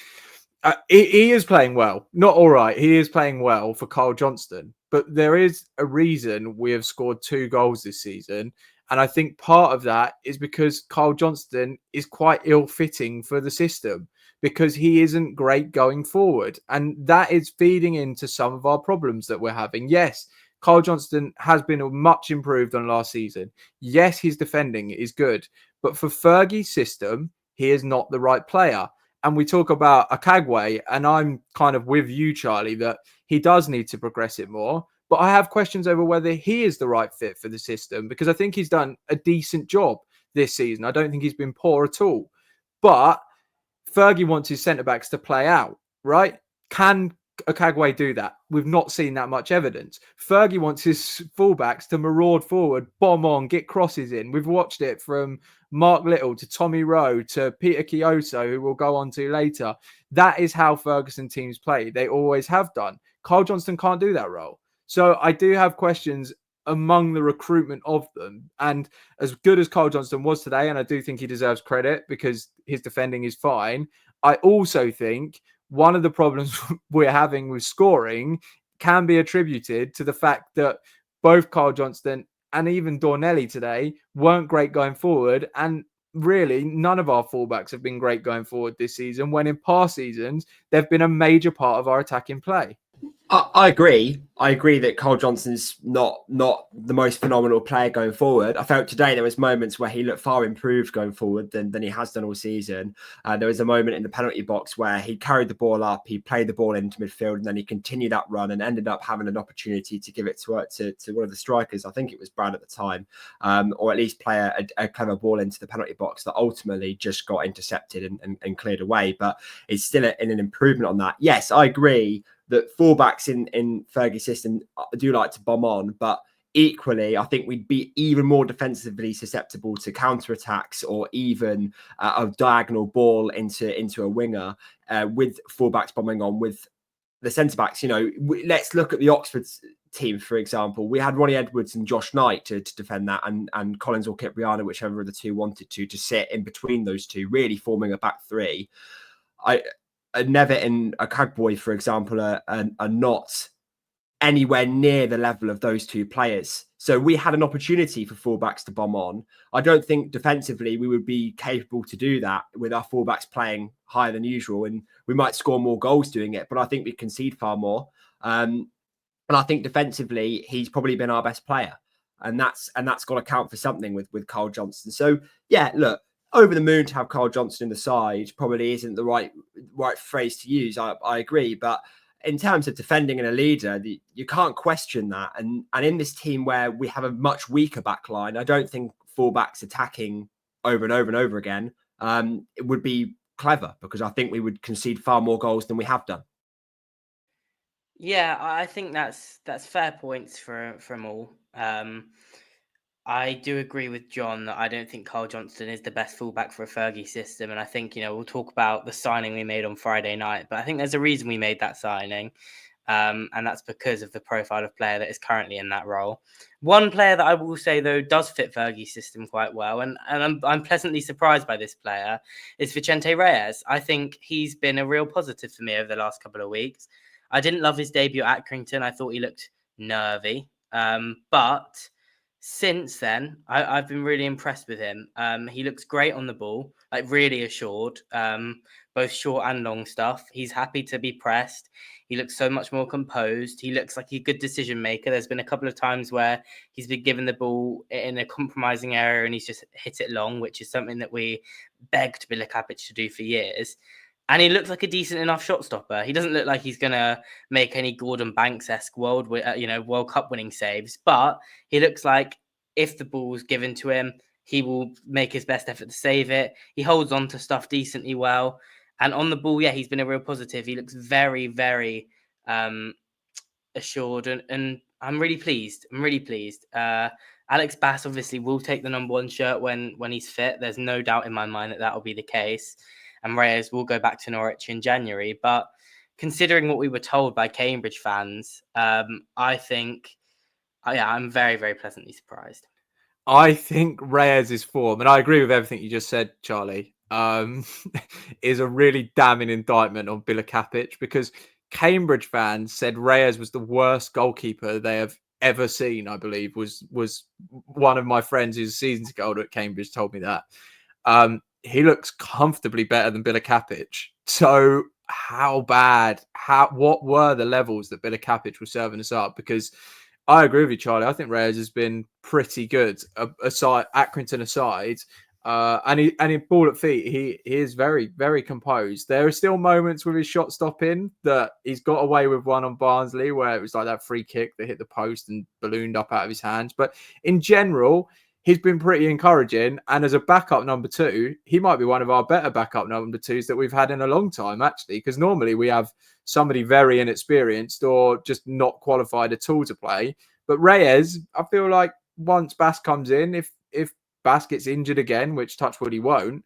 he is playing well. Not all right. He is playing well for Carl Johnston. But there is a reason we have scored 2 goals this season. And I think part of that is because Carl Johnston is quite ill-fitting for the system, because he isn't great going forward. And that is feeding into some of our problems that we're having. Yes, Carl Johnston has been much improved on last season. Yes, his defending is good. But for Fergie's system, he is not the right player. And we talk about Okagbue, and I'm kind of with you, Charlie, that he does need to progress it more. But I have questions over whether he is the right fit for the system, because I think he's done a decent job this season. I don't think he's been poor at all. But Fergie wants his centre-backs to play out, right? Can Okagbue do that? We've not seen that much evidence. Fergie wants his fullbacks to maraud forward, bomb on, get crosses in. We've watched it from Mark Little to Tommy Rowe to Peter Kioso, who we'll go on to later. That is how Ferguson teams play. They always have done. Carl Johnston can't do that role. So I do have questions among the recruitment of them. And as good as Carl Johnston was today, and I do think he deserves credit because his defending is fine, I also think one of the problems we're having with scoring can be attributed to the fact that both Carl Johnston and even Dornelli today weren't great going forward. And really, none of our fullbacks have been great going forward this season, when in past seasons, they've been a major part of our attacking play. I agree. I agree that Cole Johnson's not the most phenomenal player going forward. I felt today there was moments where he looked far improved going forward than he has done all season. There was a moment in the penalty box where he carried the ball up, he played the ball into midfield, and then he continued that run and ended up having an opportunity to give it to one of the strikers. I think it was Brad at the time, or at least play a clever ball into the penalty box that ultimately just got intercepted and cleared away. But it's still in an improvement on that. Yes, I agree that fullbacks in Fergie's system do like to bomb on, but equally, I think we'd be even more defensively susceptible to counter-attacks or even a diagonal ball into a winger with fullbacks bombing on with the centre-backs. You know, let's look at the Oxford team, for example. We had Ronnie Edwards and Josh Knight to defend that, and Collins or Kipriana, whichever of the two wanted to sit in between those two, really forming a back three. Nevett and Okagbue, for example, are not anywhere near the level of those two players. So we had an opportunity for fullbacks to bomb on. I don't think defensively we would be capable to do that with our fullbacks playing higher than usual, and we might score more goals doing it, but I think we concede far more. And I think defensively he's probably been our best player, and that's got to count for something with Cole Johnson. So yeah, look, over the moon to have Cole Johnson in the side probably isn't the right phrase to use. I agree, but in terms of defending and a leader, you can't question that. And in this team where we have a much weaker back line, I don't think fullbacks attacking over and over and over again it would be clever, because I think we would concede far more goals than we have done. Yeah, I think that's fair points from all. I do agree with John that I don't think Cole Johnston is the best fullback for a Fergie system. And I think, we'll talk about the signing we made on Friday night, but I think there's a reason we made that signing. And that's because of the profile of player that is currently in that role. One player that I will say, though, does fit Fergie's system quite well, and I'm pleasantly surprised by this player, is Vicente Reyes. I think he's been a real positive for me over the last couple of weeks. I didn't love his debut at Accrington. I thought he looked nervy. But since then, I've been really impressed with him. He looks great on the ball, like really assured, both short and long stuff. He's happy to be pressed. He looks so much more composed. He looks like a good decision maker. There's been a couple of times where he's been given the ball in a compromising area and he's just hit it long, which is something that we begged BCAFC to do for years. And he looks like a decent enough shot stopper. He doesn't look like he's going to make any Gordon Banks-esque World Cup winning saves, but he looks like if the ball's given to him, he will make his best effort to save it. He holds on to stuff decently well. And on the ball, yeah, he's been a real positive. He looks very, very assured, and I'm really pleased. Alex Bass obviously will take the number one shirt when he's fit. There's no doubt in my mind that will be the case. And Reyes will go back to Norwich in January. But considering what we were told by Cambridge fans, I think, I'm very, very pleasantly surprised. I think Reyes' form, and I agree with everything you just said, Charlie, is a really damning indictment on BCAFC, because Cambridge fans said Reyes was the worst goalkeeper they have ever seen. I believe was one of my friends who's a season ticket holder at Cambridge told me that. He looks comfortably better than BCAFC. So how bad? What were the levels that BCAFC were serving us up? Because I agree with you, Charlie. I think Reyes has been pretty good, aside Accrington aside. And in ball at feet, he is very, very composed. There are still moments with his shot stopping that he's got away with one on Barnsley where it was like that free kick that hit the post and ballooned up out of his hands. But in general, he's been pretty encouraging. And as a backup number two, he might be one of our better backup number twos that we've had in a long time, actually, because normally we have somebody very inexperienced or just not qualified at all to play. But Reyes, I feel like once Bass comes in, if Bass gets injured again, which touch wood he won't,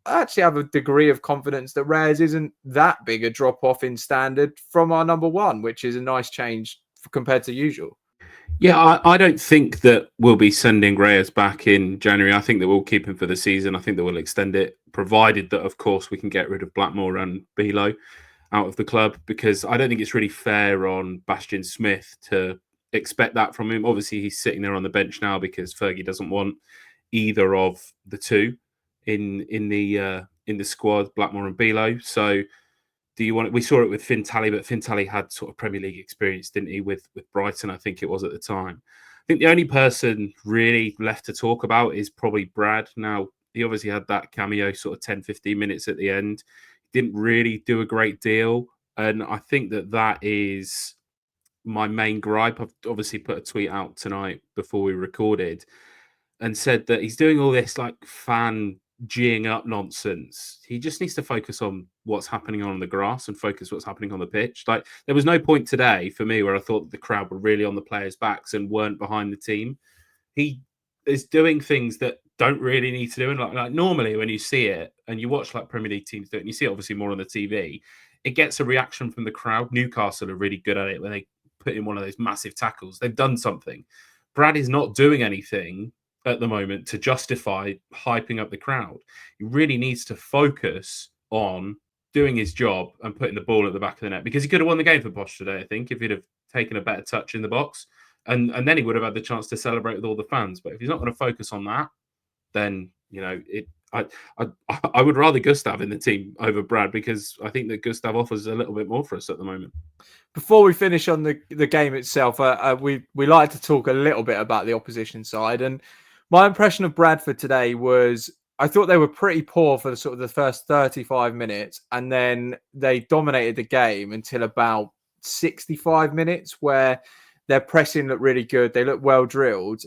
I actually have a degree of confidence that Reyes isn't that big a drop off in standard from our number one, which is a nice change compared to usual. Yeah, I don't think that we'll be sending Reyes back in January. I think that we'll keep him for the season. I think that we'll extend it, provided that, of course, we can get rid of Blackmore and Bilo out of the club, because I don't think it's really fair on Bastian Smith to expect that from him. Obviously, he's sitting there on the bench now because Fergie doesn't want either of the two in the squad, Blackmore and Bilo. So do you want? We saw it with Finn Tally, but Finn Tally had sort of Premier League experience, didn't he? With Brighton, I think it was at the time. I think the only person really left to talk about is probably Brad. Now, he obviously had that cameo sort of 10, 15 minutes at the end. Didn't really do a great deal. And I think that is my main gripe. I've obviously put a tweet out tonight before we recorded and said that he's doing all this like fan geeing up nonsense. He just needs to focus on what's happening on the grass and focus what's happening on the pitch. Like, there was no point today for me where I thought the crowd were really on the players' backs and weren't behind the team. He is doing things that don't really need to do. And like normally when you see it and you watch like Premier League teams do it, and you see it obviously more on the TV, it gets a reaction from the crowd. Newcastle are really good at it when they put in one of those massive tackles. They've done something. Brad is not doing anything at the moment to justify hyping up the crowd. He really needs to focus on doing his job and putting the ball at the back of the net, because he could have won the game for Posh today, I think, if he'd have taken a better touch in the box. And then he would have had the chance to celebrate with all the fans. But if he's not going to focus on that, then, you know, I would rather Gustav in the team over Brad, because I think that Gustav offers a little bit more for us at the moment. Before we finish on the game itself, we like to talk a little bit about the opposition side. And my impression of Bradford today was, I thought they were pretty poor for the first 35 minutes, and then they dominated the game until about 65 minutes, where their pressing looked really good. They looked well drilled.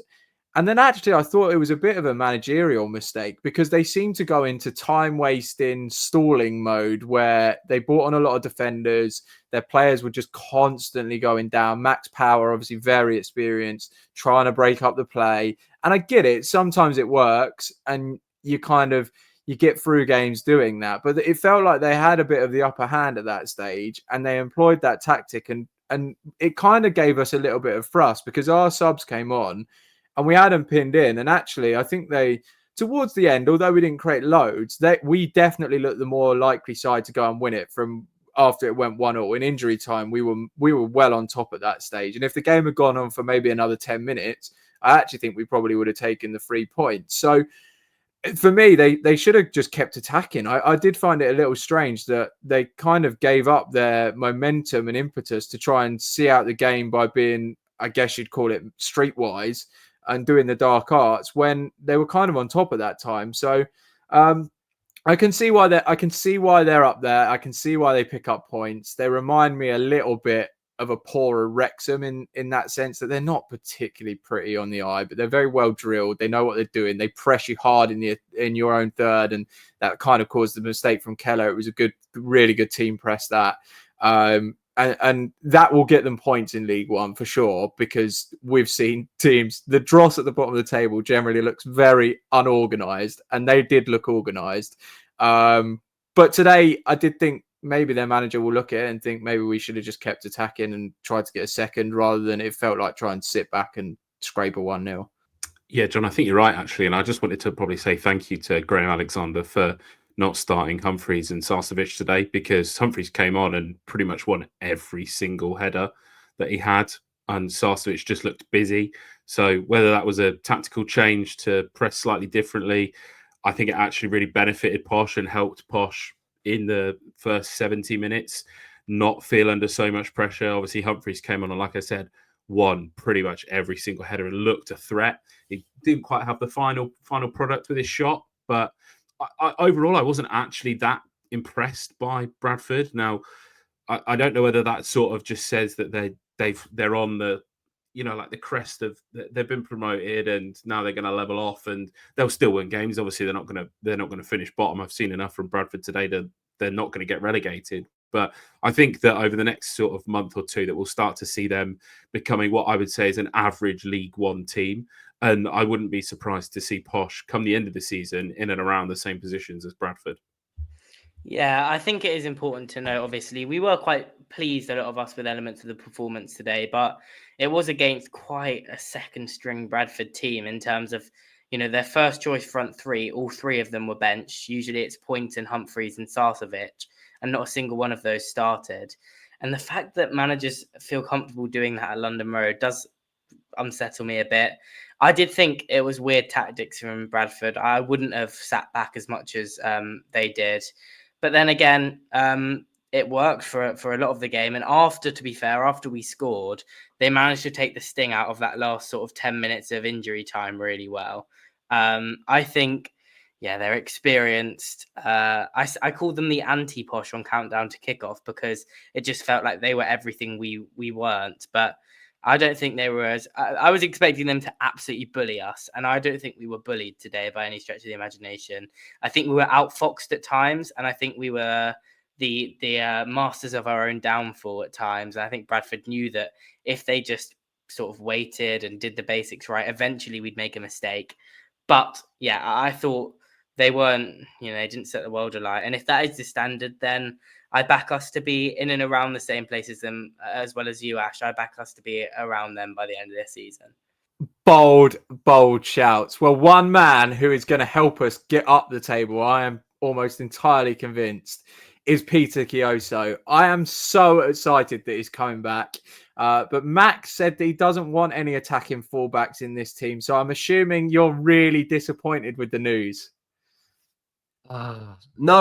And then actually, I thought it was a bit of a managerial mistake, because they seemed to go into time-wasting, stalling mode where they brought on a lot of defenders. Their players were just constantly going down. Max Power, obviously very experienced, trying to break up the play. And I get it. Sometimes it works and you get through games doing that. But it felt like they had a bit of the upper hand at that stage, and they employed that tactic. And it kind of gave us a little bit of thrust, because our subs came on and we had them pinned in. And actually, I think towards the end, although we didn't create loads, we definitely looked the more likely side to go and win it from after it went 1-0. In injury time, we were well on top at that stage. And if the game had gone on for maybe another 10 minutes, I actually think we probably would have taken the 3 points. So for me, they should have just kept attacking. I did find it a little strange that they kind of gave up their momentum and impetus to try and see out the game by being, I guess you'd call it, streetwise and doing the dark arts, when they were kind of on top at that time. So I can see why they're up there. I can see why they pick up points. They remind me a little bit of a poorer Wrexham in that sense, that they're not particularly pretty on the eye, but they're very well drilled. They know what they're doing. They press you hard in your own third, and that kind of caused the mistake from Khela. It was a really good team press that. And that will get them points in League One for sure, because we've seen teams, the dross at the bottom of the table generally looks very unorganised, and they did look organised. But today I did think maybe their manager will look at it and think maybe we should have just kept attacking and tried to get a second, rather than it felt like trying to sit back and scrape a 1-0. Yeah, John, I think you're right, actually. And I just wanted to probably say thank you to Graham Alexander for not starting Humphreys and Sarcevic today, because Humphreys came on and pretty much won every single header that he had, and Sarcevic just looked busy. So whether that was a tactical change to press slightly differently, I think it actually really benefited Posh and helped Posh in the first 70 minutes not feel under so much pressure. Obviously, Humphreys came on and, like I said, won pretty much every single header and looked a threat. He didn't quite have the final product with his shot, but overall, I wasn't actually that impressed by Bradford. Now, I don't know whether that sort of just says that they're on the, like the crest of, they've been promoted and now they're going to level off and they'll still win games. Obviously, they're not going to finish bottom. I've seen enough from Bradford today that they're not going to get relegated. But I think that over the next sort of month or two that we'll start to see them becoming what I would say is an average League One team. And I wouldn't be surprised to see Posh come the end of the season in and around the same positions as Bradford. Yeah, I think it is important to note, obviously, we were quite pleased, a lot of us, with elements of the performance today, but it was against quite a second string Bradford team in terms of, their first choice front three, all three of them were benched. Usually it's Poynton, Humphreys and Sarcevic, and not a single one of those started. And the fact that managers feel comfortable doing that at London Road does unsettle me a bit. I did think it was weird tactics from Bradford. I wouldn't have sat back as much as they did. But then again, it worked for a lot of the game. And to be fair, after we scored, they managed to take the sting out of that last sort of 10 minutes of injury time really well. I think, yeah, they're experienced. I called them the anti-Posh on Countdown to Kickoff because it just felt like they were everything we weren't. But I don't think they were as... I was expecting them to absolutely bully us, and I don't think we were bullied today by any stretch of the imagination. I think we were outfoxed at times, and I think we were the masters of our own downfall at times. And I think Bradford knew that if they just sort of waited and did the basics right, eventually we'd make a mistake. But yeah, I thought they weren't, they didn't set the world alight. And if that is the standard, then I back us to be in and around the same place as them, as well as you, Ash. I back us to be around them by the end of this season. Bold shouts. Well, one man who is going to help us get up the table, I am almost entirely convinced, is Peter Kioso. I am so excited that he's coming back. But Max said that he doesn't want any attacking fullbacks in this team. So I'm assuming you're really disappointed with the news. No,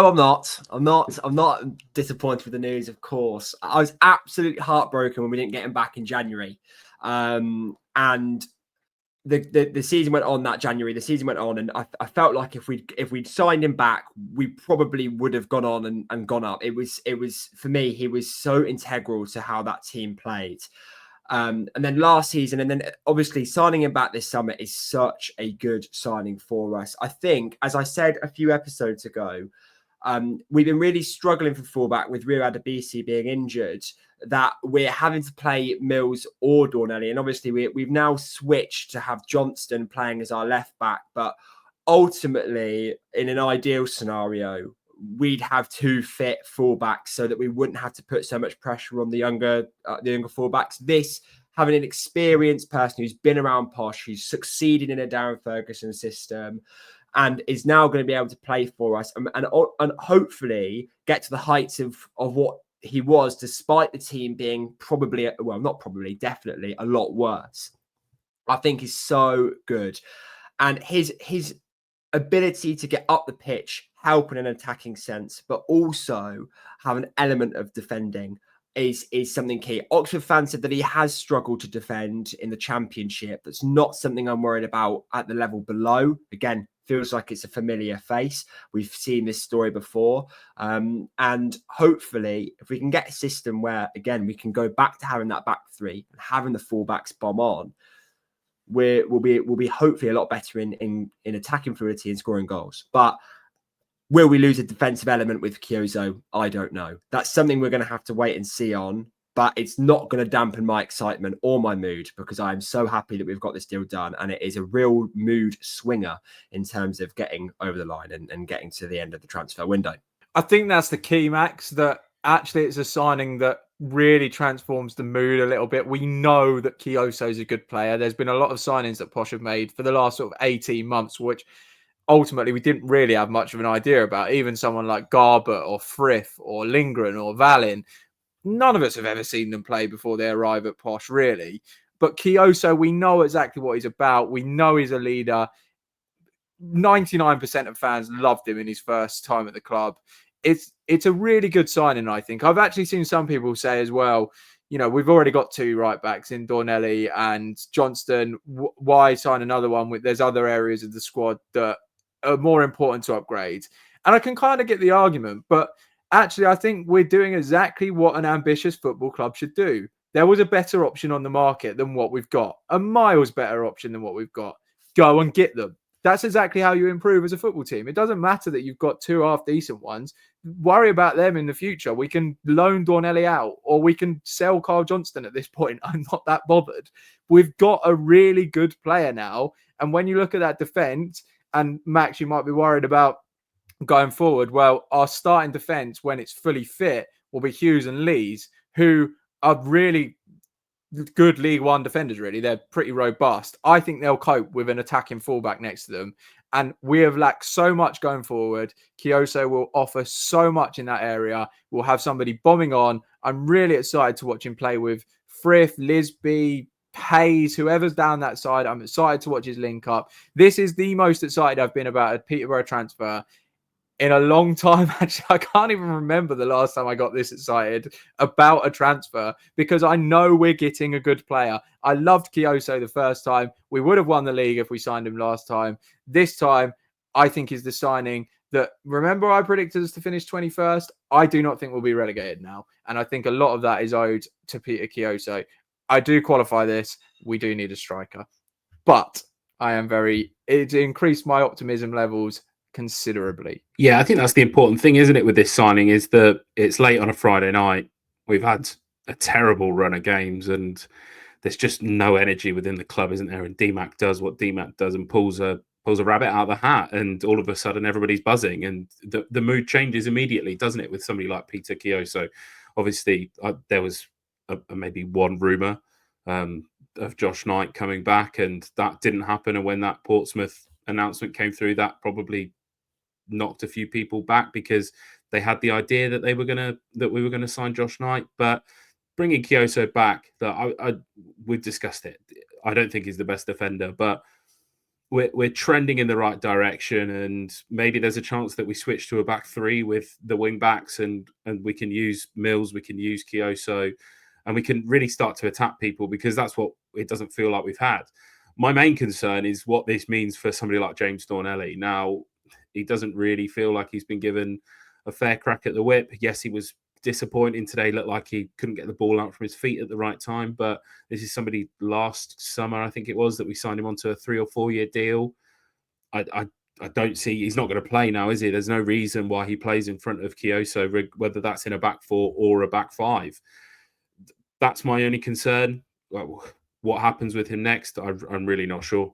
I'm not. I'm not disappointed with the news, of course. I was absolutely heartbroken when we didn't get him back in January. And the season went on that January. The season went on, and I felt like if we'd signed him back, we probably would have gone on and gone up. It was for me, he was so integral to how that team played. And then last season, and then obviously signing him back this summer is such a good signing for us. I think, as I said a few episodes ago, we've been really struggling for fullback with Rio Adebisi being injured, that we're having to play Mills or Dornelli. And obviously we've now switched to have Johnston playing as our left back. But ultimately, in an ideal scenario, we'd have two fit fullbacks so that we wouldn't have to put so much pressure on the younger fullbacks. This, having an experienced person who's been around Posh, who's succeeded in a Darren Ferguson system, and is now going to be able to play for us and hopefully get to the heights of what he was, despite the team being definitely a lot worse. I think is so good. And his ability to get up the pitch, help in an attacking sense, but also have an element of defending is something key. Oxford fans said that he has struggled to defend in the Championship. That's not something I'm worried about at the level below. Again, feels like it's a familiar face. We've seen this story before. And hopefully, if we can get a system where, again, we can go back to having that back three and having the fullbacks bomb on, we'll be hopefully a lot better in attacking fluidity and scoring goals. But will we lose a defensive element with Kioso? I don't know. That's something we're going to have to wait and see on. But it's not going to dampen my excitement or my mood, because I am so happy that we've got this deal done. And it is a real mood swinger in terms of getting over the line and getting to the end of the transfer window. I think that's the key, Max, that actually it's a signing that really transforms the mood a little bit. We know that Kioso is a good player. There's been a lot of signings that Posh have made for the last sort of 18 months, which ultimately we didn't really have much of an idea about. Even someone like Garbutt or Frith or Lindgren or Valin, none of us have ever seen them play before they arrive at Posh, really. But Kioso, we know exactly what he's about. We know he's a leader. 99% of fans loved him in his first time at the club. It's a really good signing, I think. I've actually seen some people say as well, we've already got two right backs in Dornelli and Johnston. Why sign another one? There's other areas of the squad that are more important to upgrade. And I can kind of get the argument, but actually, I think we're doing exactly what an ambitious football club should do. There was a better option on the market than what we've got. A miles better option than what we've got. Go and get them. That's exactly how you improve as a football team. It doesn't matter that you've got two half-decent ones. Worry about them in the future. We can loan Dornelli out, or we can sell Carl Johnston at this point. I'm not that bothered. We've got a really good player now. And when you look at that defence, and Max, you might be worried about going forward. Well, our starting defence, when it's fully fit, will be Hughes and Lees, who are really good League One defenders, really. They're pretty robust. I think they'll cope with an attacking fullback next to them. And we have lacked so much going forward. Kioso will offer so much in that area. We'll have somebody bombing on. I'm really excited to watch him play with Frith, Lisbie, Hayes, whoever's down that side. I'm excited to watch his link up. This is the most excited I've been about a Peterborough transfer in a long time. Actually, I can't even remember the last time I got this excited about a transfer, because I know we're getting a good player. I loved Kioso the first time. We would have won the league if we signed him last time. This time, I think is the signing that, remember, I predicted us to finish 21st. I do not think we'll be relegated now. And I think a lot of that is owed to Peter Kioso. I do qualify this. We do need a striker. But it increased my optimism levels considerably. Yeah, I think that's the important thing, isn't it, with this signing, is that it's late on a Friday night. We've had a terrible run of games and there's just no energy within the club, isn't there? And DMAC does what DMAC does and pulls a rabbit out of the hat, and all of a sudden everybody's buzzing and the mood changes immediately, doesn't it, with somebody like Peter Kioso? Obviously, there was maybe one rumour of Josh Knight coming back, and that didn't happen. And when that Portsmouth announcement came through, that probably knocked a few people back because they had the idea that we were going to sign Josh Knight. But bringing Kioso back, we've discussed it. I don't think he's the best defender, but we're trending in the right direction, and maybe there's a chance that we switch to a back three with the wing backs, and we can use Mills, we can use Kioso, and we can really start to attack people, because that's what it doesn't feel like we've had. My main concern is what this means for somebody like James Dornelli. Now, he doesn't really feel like he's been given a fair crack at the whip. Yes, he was disappointing today. Looked like he couldn't get the ball out from his feet at the right time. But this is somebody last summer, I think it was, that we signed him onto a 3 or 4 year deal. I don't see, he's not going to play now, is he? There's no reason why he plays in front of Kioso, whether that's in a back four or a back five. That's my only concern. Well, what happens with him next, I'm really not sure.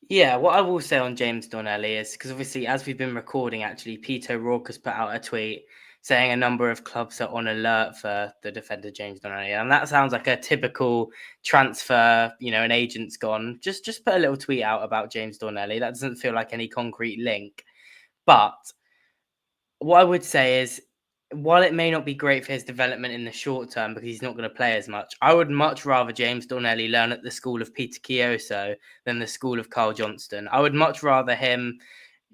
Yeah, what I will say on James Dornelli is, because obviously, as we've been recording, actually, Peter O'Rourke has put out a tweet saying a number of clubs are on alert for the defender James Dornelli. And that sounds like a typical transfer, an agent's gone. Just put a little tweet out about James Dornelli. That doesn't feel like any concrete link. But what I would say is, while it may not be great for his development in the short term because he's not going to play as much, I would much rather James Dornelli learn at the school of Peter Kioso than the school of Carl Johnston. I would much rather him,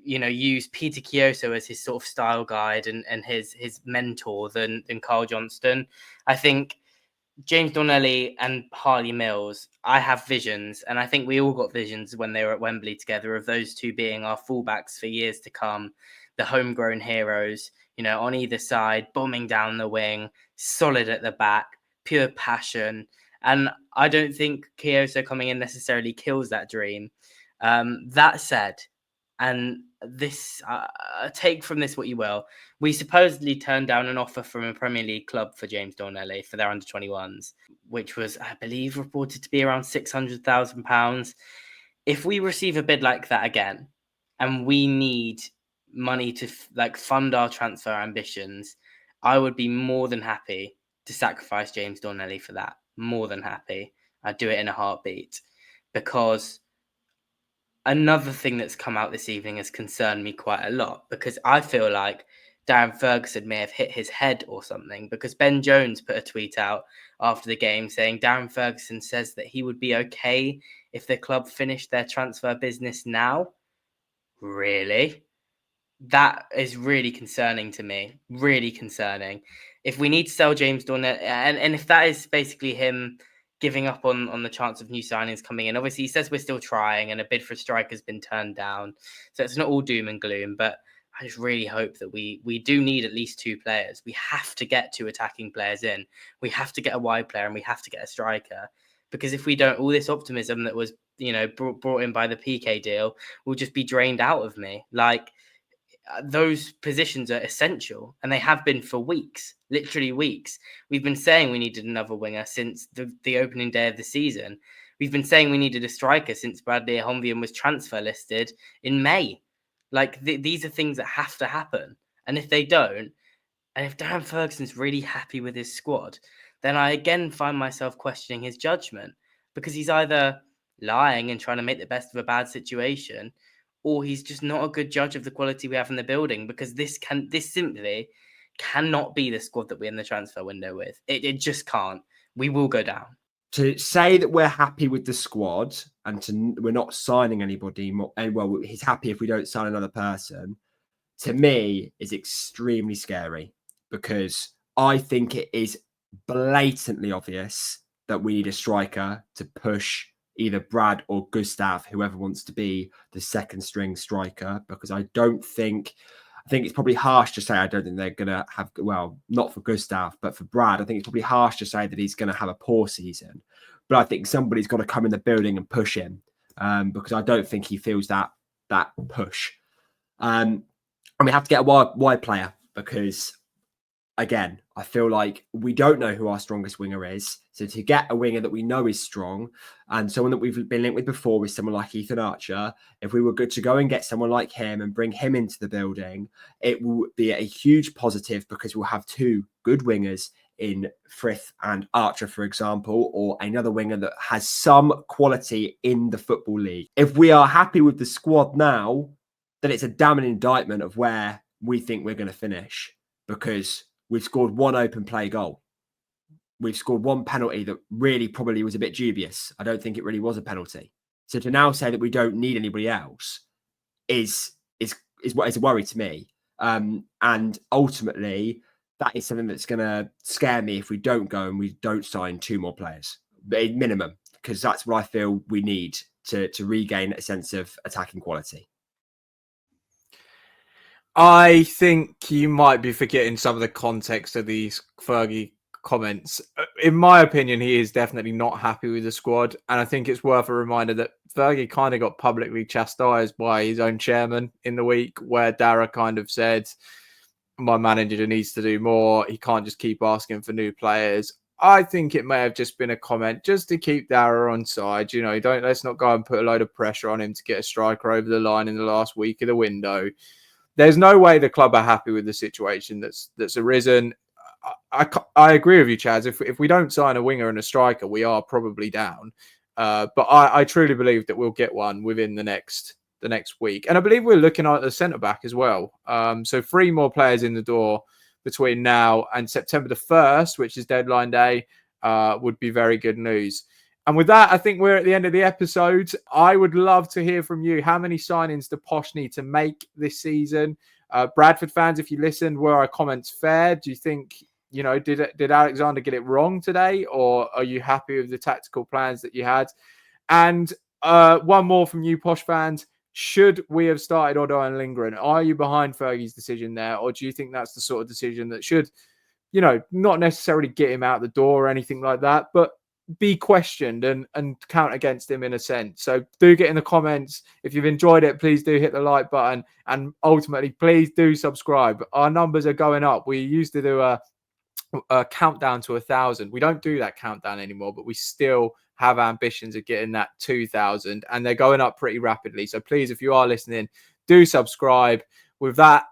use Peter Kioso as his sort of style guide and his mentor than Carl Johnston. I think James Dornelli and Harley Mills, I have visions, and I think we all got visions when they were at Wembley together of those two being our fullbacks for years to come, the homegrown heroes, on either side, bombing down the wing, solid at the back, pure passion. And I don't think Kioso coming in necessarily kills that dream. That said, and this, take from this what you will, we supposedly turned down an offer from a Premier League club for James Dornelli for their under-21s, which was, I believe, reported to be around £600,000. If we receive a bid like that again, and we need money to fund our transfer ambitions, I would be more than happy to sacrifice James Dornelli for that. More than happy. I'd do it in a heartbeat, because another thing that's come out this evening has concerned me quite a lot, because I feel like Darren Ferguson may have hit his head or something, because Ben Jones put a tweet out after the game saying Darren Ferguson says that he would be okay if the club finished their transfer business now. Really? That is really concerning to me. Really concerning. If we need to sell James Dornelli, and if that is basically him giving up on the chance of new signings coming in, obviously he says we're still trying and a bid for a striker has been turned down. So it's not all doom and gloom, but I just really hope that we do need at least two players. We have to get two attacking players in. We have to get a wide player and we have to get a striker. Because if we don't, all this optimism that was, brought in by the PK deal will just be drained out of me. Those positions are essential, and they have been for weeks, literally weeks. We've been saying we needed another winger since the opening day of the season. We've been saying we needed a striker since Bradley Honvian was transfer listed in May. These are things that have to happen. And if they don't, and if Darren Ferguson's really happy with his squad, then I again find myself questioning his judgment, because he's either lying and trying to make the best of a bad situation, or he's just not a good judge of the quality we have in the building, because this simply cannot be the squad that we're in the transfer window with. It just can't. We will go down. To say that we're happy with the squad and we're not signing anybody more, and well, he's happy if we don't sign another person, to me is extremely scary, because I think it is blatantly obvious that we need a striker to push either Brad or Gustav, whoever wants to be the second string striker, because I think it's probably harsh to say I don't think they're going to have, well, not for Gustav, but for Brad, I think it's probably harsh to say that he's going to have a poor season. But I think somebody's got to come in the building and push him, because I don't think he feels that push. And we have to get a wide player, because, again, I feel like we don't know who our strongest winger is. So to get a winger that we know is strong, and someone that we've been linked with before with someone like Ethan Archer, if we were good to go and get someone like him and bring him into the building, it will be a huge positive, because we'll have two good wingers in Frith and Archer, for example, or another winger that has some quality in the Football League. If we are happy with the squad now, then it's a damning indictment of where we think we're going to finish, because we've scored one open play goal. We've scored one penalty that really probably was a bit dubious. I don't think it really was a penalty. So to now say that we don't need anybody else is what is a worry to me. And ultimately, that is something that's going to scare me if we don't go and we don't sign two more players, at minimum, because that's what I feel we need to regain a sense of attacking quality. I think you might be forgetting some of the context of these Fergie comments. In my opinion, he is definitely not happy with the squad. And I think it's worth a reminder that Fergie kind of got publicly chastised by his own chairman in the week, where Dara kind of said, my manager needs to do more. He can't just keep asking for new players. I think it may have just been a comment just to keep Dara on side. Let's not go and put a load of pressure on him to get a striker over the line in the last week of the window. There's no way the club are happy with the situation that's arisen. I agree with you, Chaz. If we don't sign a winger and a striker, we are probably down. But I truly believe that we'll get one within the next week. And I believe we're looking at the centre-back as well. So 3 more players in the door between now and September the 1st, which is deadline day, would be very good news. And with that, I think we're at the end of the episode. I would love to hear from you. How many signings do Posh need to make this season? Bradford fans, if you listened, were our comments fair? Do you think, did Alexander get it wrong today? Or are you happy with the tactical plans that you had? And one more from you, Posh fans. Should we have started Odoh Lindgren? Are you behind Fergie's decision there? Or do you think that's the sort of decision that should, not necessarily get him out the door or anything like that, but be questioned and count against him in a sense? So do get in the comments. If you've enjoyed it, please do hit the like button, and ultimately please do subscribe. Our numbers are going up. We used to do a countdown to 1,000. We don't do that countdown anymore, but we still have ambitions of getting that 2,000, and they're going up pretty rapidly. So please, if you are listening, do subscribe. With that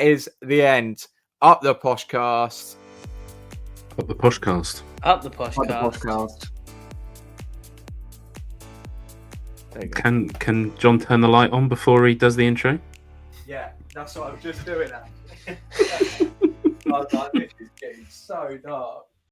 is the end. Up the Poshcast. Up the Poshcast. Up the Poshcast. Can John turn the light on before he does the intro? Yeah, that's what I'm just doing. I was like, this is getting so dark.